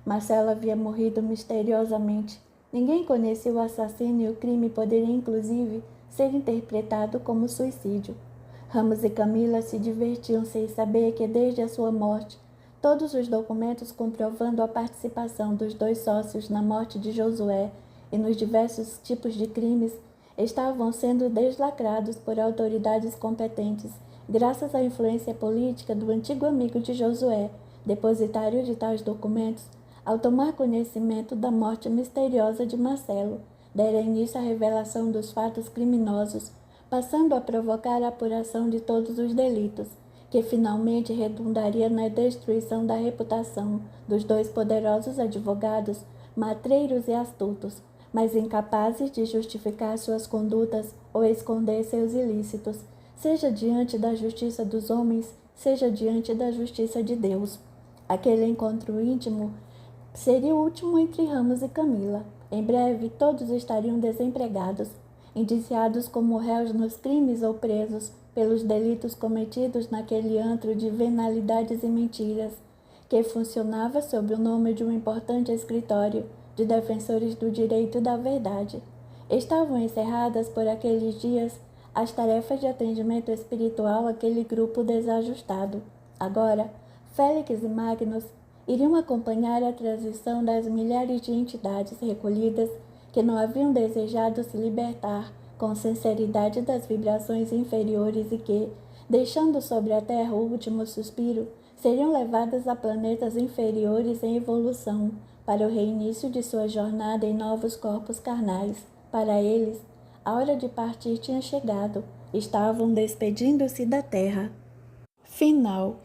Marcelo havia morrido misteriosamente. Ninguém conhecia o assassino e o crime poderia inclusive ser interpretado como suicídio. Ramos e Camila se divertiam sem saber que desde a sua morte, todos os documentos comprovando a participação dos dois sócios na morte de Josué e nos diversos tipos de crimes estavam sendo deslacrados por autoridades competentes, graças à influência política do antigo amigo de Josué, depositário de tais documentos. Ao tomar conhecimento da morte misteriosa de Marcelo, dera início à revelação dos fatos criminosos, passando a provocar a apuração de todos os delitos, que finalmente redundaria na destruição da reputação dos dois poderosos advogados, matreiros e astutos, mas incapazes de justificar suas condutas ou esconder seus ilícitos, seja diante da justiça dos homens, seja diante da justiça de Deus. Aquele encontro íntimo seria o último entre Ramos e Camila. Em breve, todos estariam desempregados, indiciados como réus nos crimes ou presos pelos delitos cometidos naquele antro de venalidades e mentiras, que funcionava sob o nome de um importante escritório de defensores do direito e da verdade. Estavam encerradas por aqueles dias as tarefas de atendimento espiritual àquele grupo desajustado. Agora, Félix e Magnus iriam acompanhar a transição das milhares de entidades recolhidas que não haviam desejado se libertar com sinceridade das vibrações inferiores e que, deixando sobre a Terra o último suspiro, seriam levadas a planetas inferiores em evolução para o reinício de sua jornada em novos corpos carnais. Para eles, a hora de partir tinha chegado. Estavam despedindo-se da Terra. Final.